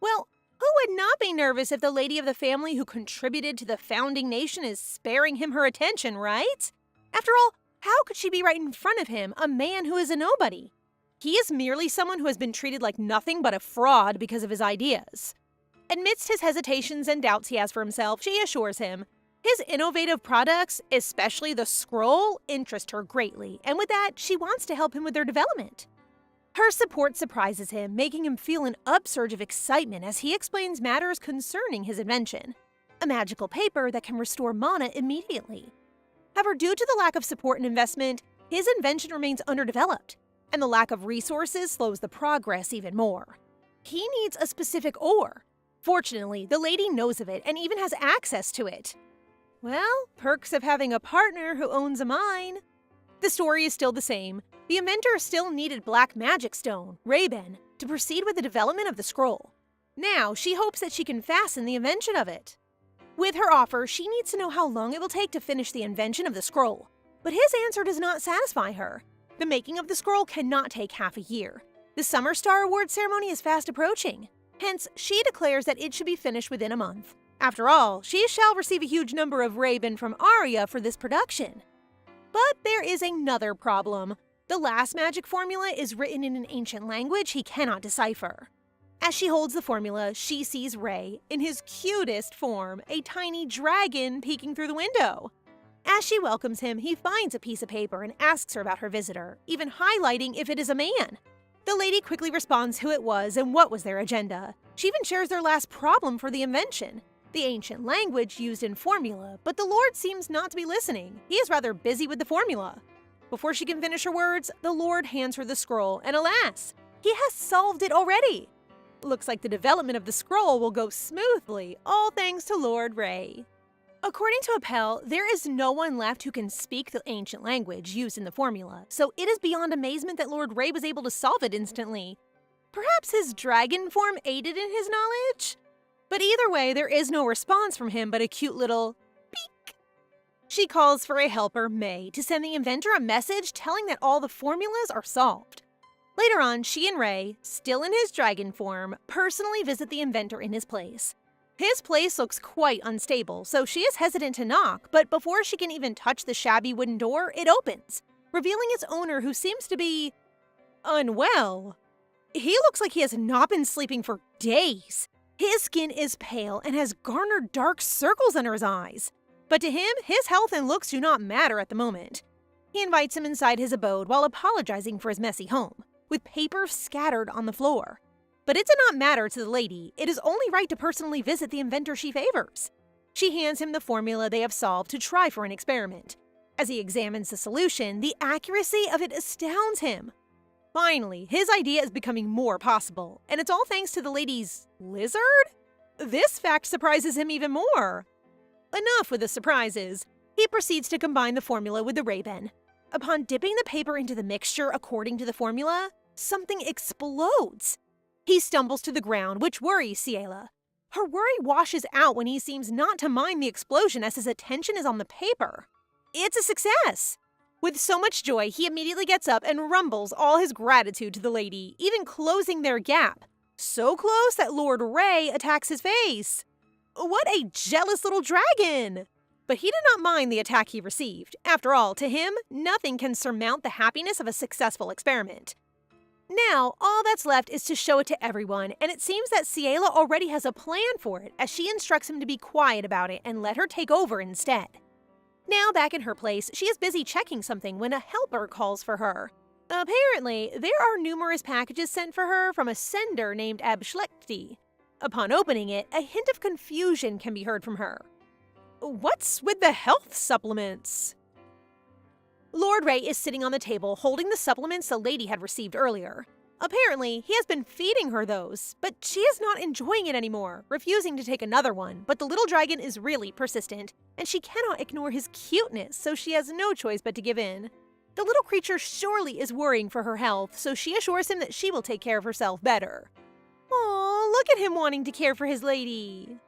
[SPEAKER 1] Well, who would not be nervous if the lady of the family who contributed to the founding nation is sparing him her attention, right? After all, how could she be right in front of him, a man who is a nobody? He is merely someone who has been treated like nothing but a fraud because of his ideas. Amidst his hesitations and doubts he has for himself, she assures him his innovative products, especially the scroll, interest her greatly, and with that, she wants to help him with their development. Her support surprises him, making him feel an upsurge of excitement as he explains matters concerning his invention, a magical paper that can restore mana immediately. However, due to the lack of support and investment, his invention remains underdeveloped, and the lack of resources slows the progress even more. He needs a specific ore. Fortunately, the lady knows of it and even has access to it. Well, perks of having a partner who owns a mine. The story is still the same. The inventor still needed black magic stone, Ray-Ben, to proceed with the development of the scroll. Now, she hopes that she can fasten the invention of it. With her offer, she needs to know how long it will take to finish the invention of the scroll. But his answer does not satisfy her. The making of the scroll cannot take half a year. The Summer Star Award ceremony is fast approaching. Hence, she declares that it should be finished within a month. After all, she shall receive a huge number of Ray-Ben from Arya for this production. But there is another problem. The last magic formula is written in an ancient language he cannot decipher. As she holds the formula, she sees Ray, in his cutest form, a tiny dragon peeking through the window. As she welcomes him, he finds a piece of paper and asks her about her visitor, even highlighting if it is a man. The lady quickly responds who it was and what was their agenda. She even shares their last problem for the invention, the ancient language used in formula, but the Lord seems not to be listening. He is rather busy with the formula. Before she can finish her words, the Lord hands her the scroll, and alas, he has solved it already. Looks like the development of the scroll will go smoothly, all thanks to Lord Ray. According to Apel, there is no one left who can speak the ancient language used in the formula, so it is beyond amazement that Lord Ray was able to solve it instantly. Perhaps his dragon form aided in his knowledge? But either way, there is no response from him but a cute little peek. She calls for a helper, May, to send the inventor a message telling that all the formulas are solved. Later on, she and Ray, still in his dragon form, personally visit the inventor in his place. His place looks quite unstable, so she is hesitant to knock, but before she can even touch the shabby wooden door, it opens, revealing its owner, who seems to be unwell. He looks like he has not been sleeping for days. His skin is pale and has garnered dark circles under his eyes. But to him, his health and looks do not matter at the moment. He invites him inside his abode while apologizing for his messy home, with paper scattered on the floor. But it did not matter to the lady. It is only right to personally visit the inventor she favors. She hands him the formula they have solved to try for an experiment. As he examines the solution, the accuracy of it astounds him. Finally, his idea is becoming more possible, and it's all thanks to the lady's lizard? This fact surprises him even more. Enough with the surprises. He proceeds to combine the formula with the Ray-Ban. Upon dipping the paper into the mixture according to the formula, something explodes. He stumbles to the ground, which worries Ciela. Her worry washes out when he seems not to mind the explosion as his attention is on the paper. It's a success! With so much joy, he immediately gets up and rumbles all his gratitude to the lady, even closing their gap. So close that Lord Ray attacks his face. What a jealous little dragon! But he did not mind the attack he received. After all, to him, nothing can surmount the happiness of a successful experiment. Now, all that's left is to show it to everyone, and it seems that Ciela already has a plan for it, as she instructs him to be quiet about it and let her take over instead. Now, back in her place, she is busy checking something when a helper calls for her. Apparently, there are numerous packages sent for her from a sender named Abschlechti. Upon opening it, a hint of confusion can be heard from her. What's with the health supplements? Lord Ray is sitting on the table holding the supplements the lady had received earlier. Apparently, he has been feeding her those, but she is not enjoying it anymore, refusing to take another one. But the little dragon is really persistent, and she cannot ignore his cuteness, so she has no choice but to give in. The little creature surely is worrying for her health, so she assures him that she will take care of herself better. Aw, look at him wanting to care for his lady.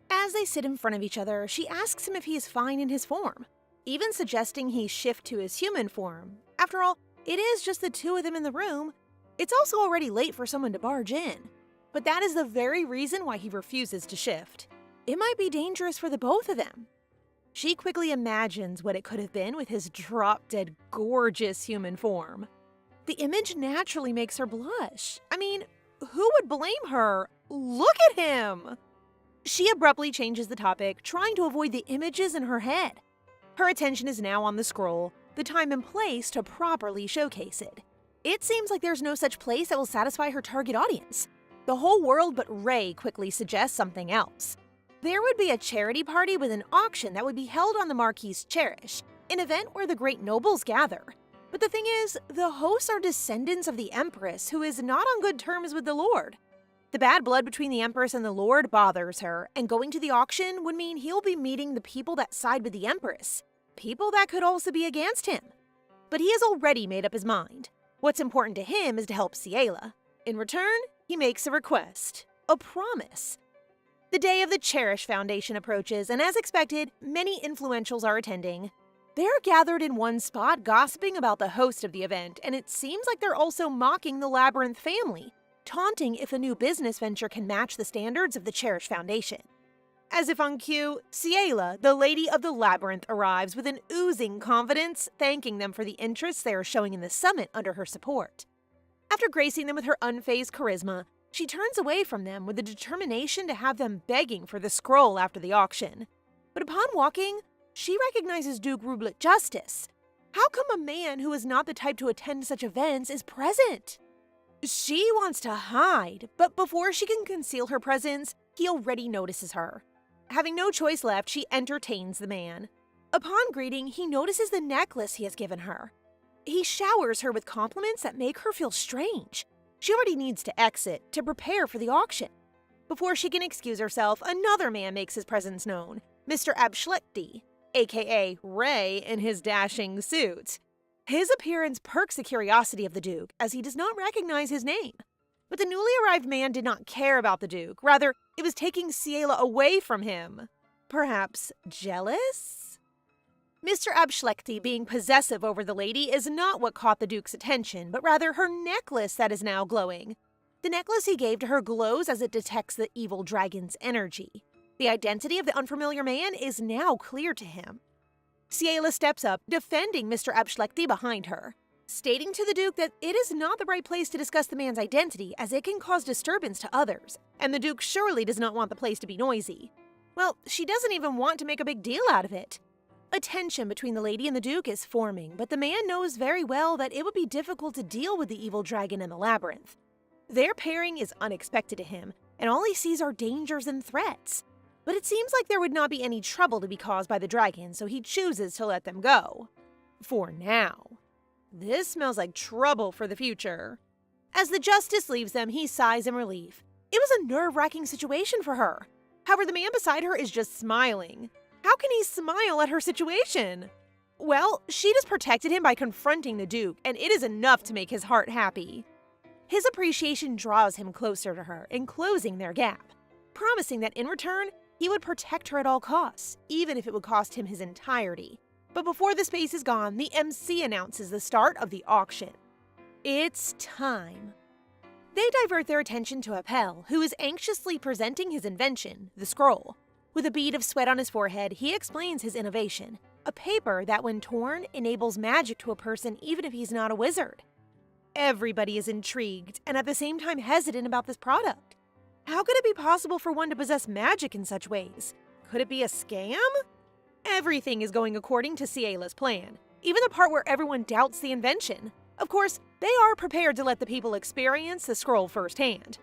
[SPEAKER 1] As they sit in front of each other, she asks him if he is fine in his form, even suggesting he shift to his human form. After all, it is just the two of them in the room. It's also already late for someone to barge in. But that is the very reason why he refuses to shift. It might be dangerous for the both of them. She quickly imagines what it could have been with his drop-dead gorgeous human form. The image naturally makes her blush. I mean, who would blame her? Look at him! She abruptly changes the topic, trying to avoid the images in her head. Her attention is now on the scroll, the time and place to properly showcase it. It seems like there's no such place that will satisfy her target audience. The whole world but Ray quickly suggests something else. There would be a charity party with an auction that would be held on the Marquis' Cherish, an event where the great nobles gather. But the thing is, the hosts are descendants of the Empress, who is not on good terms with the Lord. The bad blood between the Empress and the Lord bothers her, and going to the auction would mean he'll be meeting the people that side with the Empress. People that could also be against him. But he has already made up his mind. What's important to him is to help Ciela. In return, he makes a request, a promise. The day of the Cherish Foundation approaches, and as expected, many influentials are attending. They're gathered in one spot gossiping about the host of the event, and it seems like they're also mocking the Labyrinth family, taunting if a new business venture can match the standards of the Cherish Foundation. As if on cue, Ciela, the Lady of the Labyrinth, arrives with an oozing confidence, thanking them for the interest they are showing in the summit under her support. After gracing them with her unfazed charisma, she turns away from them with the determination to have them begging for the scroll after the auction. But upon walking, she recognizes Duke Rublet Justice. How come a man who is not the type to attend such events is present? She wants to hide, but before she can conceal her presence, he already notices her. Having no choice left, she entertains the man. Upon greeting, he notices the necklace he has given her. He showers her with compliments that make her feel strange. She already needs to exit to prepare for the auction. Before she can excuse herself, another man makes his presence known, Mr. Abschlechti, aka Ray in his dashing suit. His appearance perks the curiosity of the Duke, as he does not recognize his name. But the newly arrived man did not care about the Duke. Rather, it was taking Ciela away from him. Perhaps jealous? Mr. Abschlechti being possessive over the lady is not what caught the Duke's attention, but rather her necklace that is now glowing. The necklace he gave to her glows as it detects the evil dragon's energy. The identity of the unfamiliar man is now clear to him. Ciela steps up, defending Mr. Abschlechty behind her, stating to the Duke that it is not the right place to discuss the man's identity as it can cause disturbance to others, and the Duke surely does not want the place to be noisy. Well, she doesn't even want to make a big deal out of it. A tension between the lady and the Duke is forming, but the man knows very well that it would be difficult to deal with the evil dragon in the labyrinth. Their pairing is unexpected to him, and all he sees are dangers and threats. But it seems like there would not be any trouble to be caused by the dragon, so he chooses to let them go. For now. This smells like trouble for the future. As the justice leaves them, he sighs in relief. It was a nerve-wracking situation for her. However, the man beside her is just smiling. How can he smile at her situation? Well, she just protected him by confronting the Duke, and it is enough to make his heart happy. His appreciation draws him closer to her, enclosing their gap, promising that in return, he would protect her at all costs, even if it would cost him his entirety. But before the space is gone, the MC announces the start of the auction. It's time. They divert their attention to Appel, who is anxiously presenting his invention, the scroll. With a bead of sweat on his forehead, he explains his innovation, a paper that when torn enables magic to a person even if he's not a wizard. Everybody is intrigued and at the same time hesitant about this product. How could it be possible for one to possess magic in such ways? Could it be a scam? Everything is going according to Ciela's plan, even the part where everyone doubts the invention. Of course, they are prepared to let the people experience the scroll firsthand.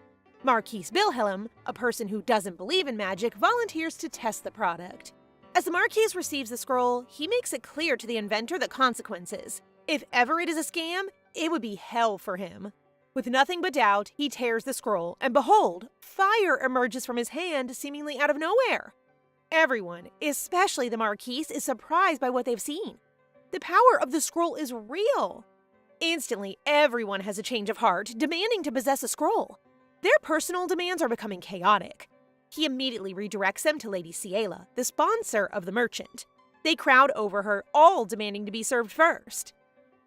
[SPEAKER 1] Marquise Wilhelm, a person who doesn't believe in magic, volunteers to test the product. As the Marquise receives the scroll, he makes it clear to the inventor the consequences. If ever it is a scam, it would be hell for him. With nothing but doubt, he tears the scroll, and behold, fire emerges from his hand seemingly out of nowhere. Everyone, especially the Marquise, is surprised by what they've seen. The power of the scroll is real. Instantly, everyone has a change of heart, demanding to possess a scroll. Their personal demands are becoming chaotic. He immediately redirects them to Lady Ciela, the sponsor of the merchant. They crowd over her, all demanding to be served first.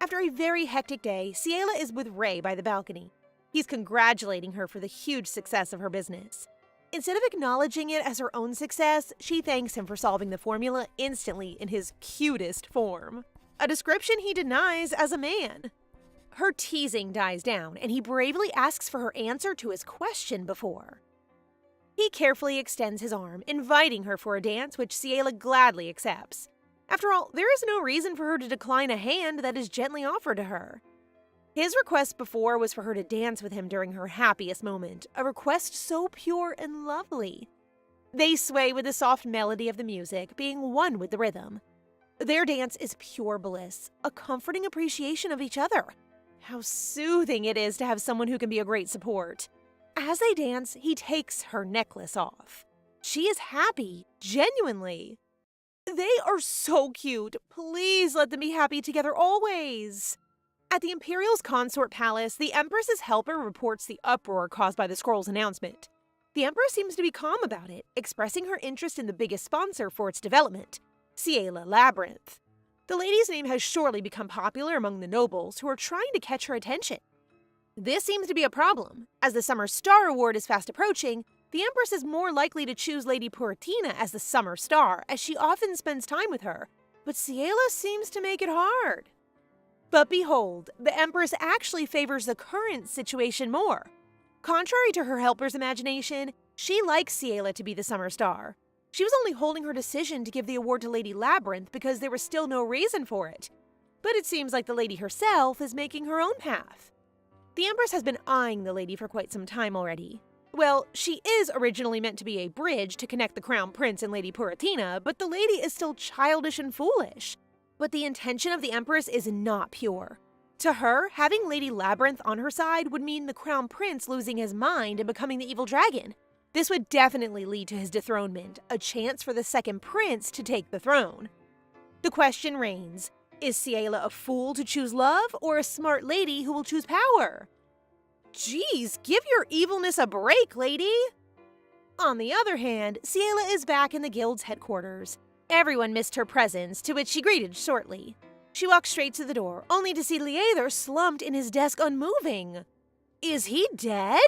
[SPEAKER 1] After a very hectic day, Ciela is with Ray by the balcony. He's congratulating her for the huge success of her business. Instead of acknowledging it as her own success, she thanks him for solving the formula instantly in his cutest form. A description he denies as a man. Her teasing dies down, and he bravely asks for her answer to his question before. He carefully extends his arm, inviting her for a dance, which Ciela gladly accepts. After all, there is no reason for her to decline a hand that is gently offered to her. His request before was for her to dance with him during her happiest moment, a request so pure and lovely. They sway with the soft melody of the music, being one with the rhythm. Their dance is pure bliss, a comforting appreciation of each other. How soothing it is to have someone who can be a great support. As they dance, he takes her necklace off. She is happy, genuinely. They are so cute. Please let them be happy together always. At the Imperial's consort palace, the Empress's helper reports the uproar caused by the scroll's announcement. The Empress seems to be calm about it, expressing her interest in the biggest sponsor for its development, Ciela Labyrinth. The lady's name has surely become popular among the nobles who are trying to catch her attention. This seems to be a problem. As the Summer Star Award is fast approaching, the Empress is more likely to choose Lady Puratina as the Summer Star, as she often spends time with her, but Ciela seems to make it hard. But behold, the Empress actually favors the current situation more. Contrary to her helper's imagination, she likes Ciela to be the Summer Star. She was only holding her decision to give the award to Lady Labyrinth because there was still no reason for it. But it seems like the lady herself is making her own path. The Empress has been eyeing the lady for quite some time already. Well, she is originally meant to be a bridge to connect the Crown Prince and Lady Puratina, but the lady is still childish and foolish. But the intention of the Empress is not pure. To her, having Lady Labyrinth on her side would mean the Crown Prince losing his mind and becoming the evil dragon. This would definitely lead to his dethronement, a chance for the second prince to take the throne. The question reigns, is Ciela a fool to choose love or a smart lady who will choose power? Geez, give your evilness a break, lady! On the other hand, Ciela is back in the guild's headquarters. Everyone missed her presence, to which she greeted shortly. She walked straight to the door, only to see Liether slumped in his desk unmoving. Is he dead?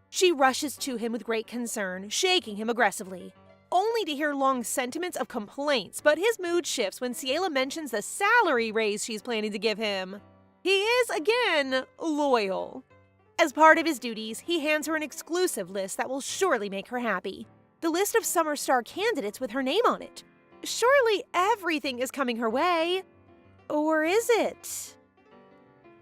[SPEAKER 1] She rushes to him with great concern, shaking him aggressively, only to hear long sentiments of complaints, but his mood shifts when Ciela mentions the salary raise she's planning to give him. He is, again, loyal. As part of his duties, he hands her an exclusive list that will surely make her happy. The list of Summer Star candidates with her name on it. Surely everything is coming her way. Or is it?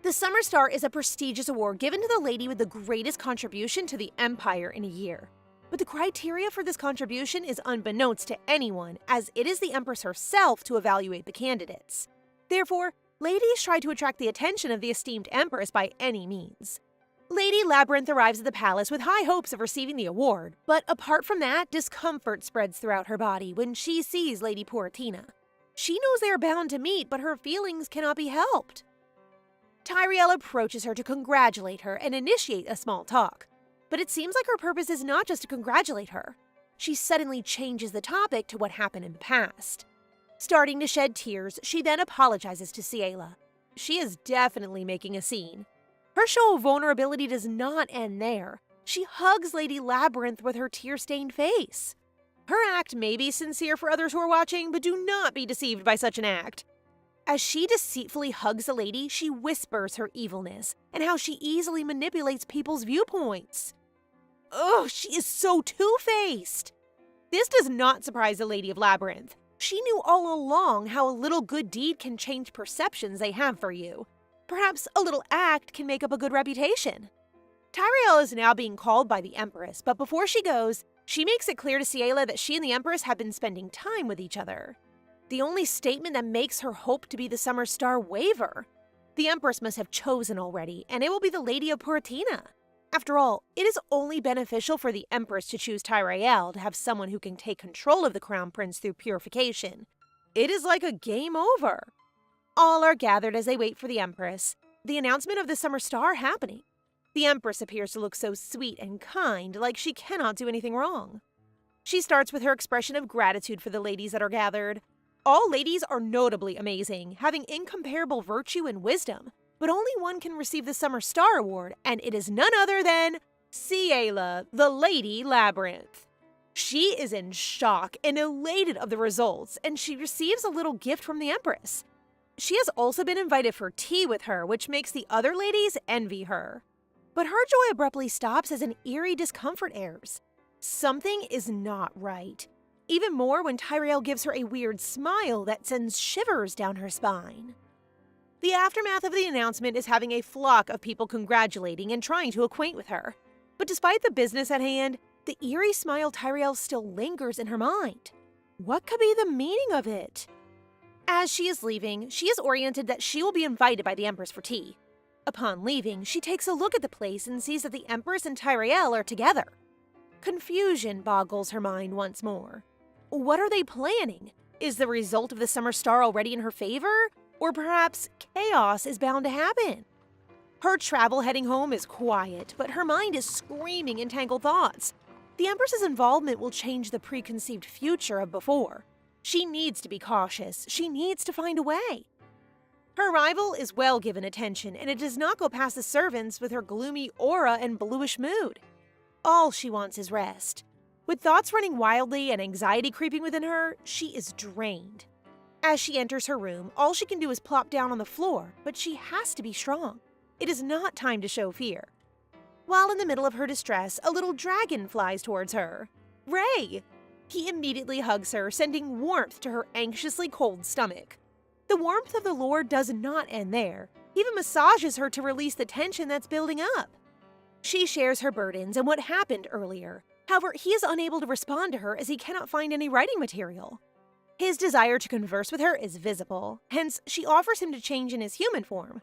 [SPEAKER 1] The Summer Star is a prestigious award given to the lady with the greatest contribution to the Empire in a year. But the criteria for this contribution is unbeknownst to anyone, as it is the Empress herself to evaluate the candidates. Therefore, ladies try to attract the attention of the esteemed Empress by any means. Lady Labyrinth arrives at the palace with high hopes of receiving the award, but apart from that, discomfort spreads throughout her body when she sees Lady Poratina. She knows they are bound to meet, but her feelings cannot be helped. Tyrael approaches her to congratulate her and initiate a small talk. But it seems like her purpose is not just to congratulate her. She suddenly changes the topic to what happened in the past. Starting to shed tears, she then apologizes to Ciela. She is definitely making a scene. Her show of vulnerability does not end there. She hugs Lady Labyrinth with her tear-stained face. Her act may be sincere for others who are watching, but do not be deceived by such an act. As she deceitfully hugs the lady, she whispers her evilness and how she easily manipulates people's viewpoints. Ugh, she is so two-faced. This does not surprise the Lady of Labyrinth. She knew all along how a little good deed can change perceptions they have for you. Perhaps a little act can make up a good reputation. Tyrael is now being called by the Empress, but before she goes, she makes it clear to Ciela that she and the Empress have been spending time with each other. The only statement that makes her hope to be the Summer Star waver. The Empress must have chosen already, and it will be the Lady of Poratina. After all, it is only beneficial for the Empress to choose Tyrael to have someone who can take control of the Crown Prince through purification. It is like a game over. All are gathered as they wait for the Empress, the announcement of the Summer Star happening. The Empress appears to look so sweet and kind, like she cannot do anything wrong. She starts with her expression of gratitude for the ladies that are gathered. All ladies are notably amazing, having incomparable virtue and wisdom, but only one can receive the Summer Star Award, and it is none other than Ciela, the Lady Labyrinth. She is in shock and elated of the results, and she receives a little gift from the Empress. She has also been invited for tea with her, which makes the other ladies envy her. But her joy abruptly stops as an eerie discomfort airs. Something is not right. Even more when Tyrael gives her a weird smile that sends shivers down her spine. The aftermath of the announcement is having a flock of people congratulating and trying to acquaint with her. But despite the business at hand, the eerie smile Tyrael still lingers in her mind. What could be the meaning of it? As she is leaving, she is oriented that she will be invited by the Empress for tea. Upon leaving, she takes a look at the place and sees that the Empress and Tyrael are together. Confusion boggles her mind once more. What are they planning? Is the result of the Summer Star already in her favor? Or perhaps chaos is bound to happen? Her travel heading home is quiet, but her mind is screaming entangled thoughts. The Empress's involvement will change the preconceived future of before. She needs to be cautious. She needs to find a way. Her rival is well given attention, and it does not go past the servants with her gloomy aura and bluish mood. All she wants is rest. With thoughts running wildly and anxiety creeping within her, she is drained. As she enters her room, all she can do is plop down on the floor, but she has to be strong. It is not time to show fear. While in the middle of her distress, a little dragon flies towards her. Ray! He immediately hugs her, sending warmth to her anxiously cold stomach. The warmth of the Lord does not end there. He even massages her to release the tension that's building up. She shares her burdens and what happened earlier. However, he is unable to respond to her as he cannot find any writing material. His desire to converse with her is visible, hence she offers him to change in his human form.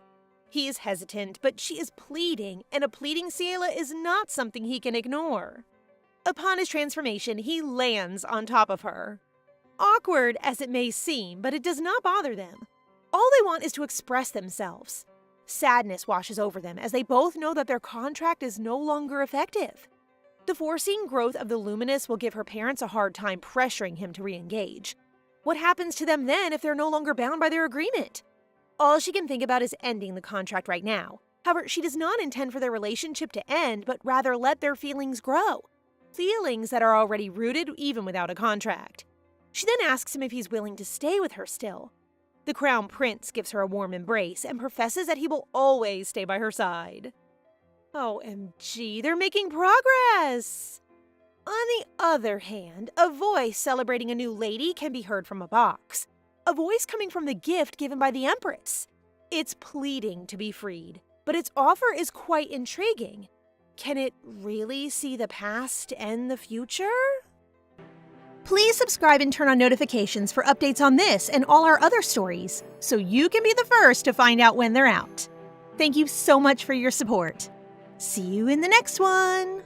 [SPEAKER 1] He is hesitant, but she is pleading, and a pleading Ciela is not something he can ignore. Upon his transformation, he lands on top of her. Awkward as it may seem, but it does not bother them. All they want is to express themselves. Sadness washes over them as they both know that their contract is no longer effective. The foreseen growth of the Luminous will give her parents a hard time pressuring him to re-engage. What happens to them then if they're no longer bound by their agreement? All she can think about is ending the contract right now. However, she does not intend for their relationship to end, but rather let their feelings grow. Feelings that are already rooted even without a contract. She then asks him if he's willing to stay with her still. The Crown Prince gives her a warm embrace and professes that he will always stay by her side. OMG, they're making progress! On the other hand, a voice celebrating a new lady can be heard from a box. A voice coming from the gift given by the Empress. It's pleading to be freed, but its offer is quite intriguing. Can it really see the past and the future? Please subscribe and turn on notifications for updates on this and all our other stories, so you can be the first to find out when they're out. Thank you so much for your support. See you in the next one!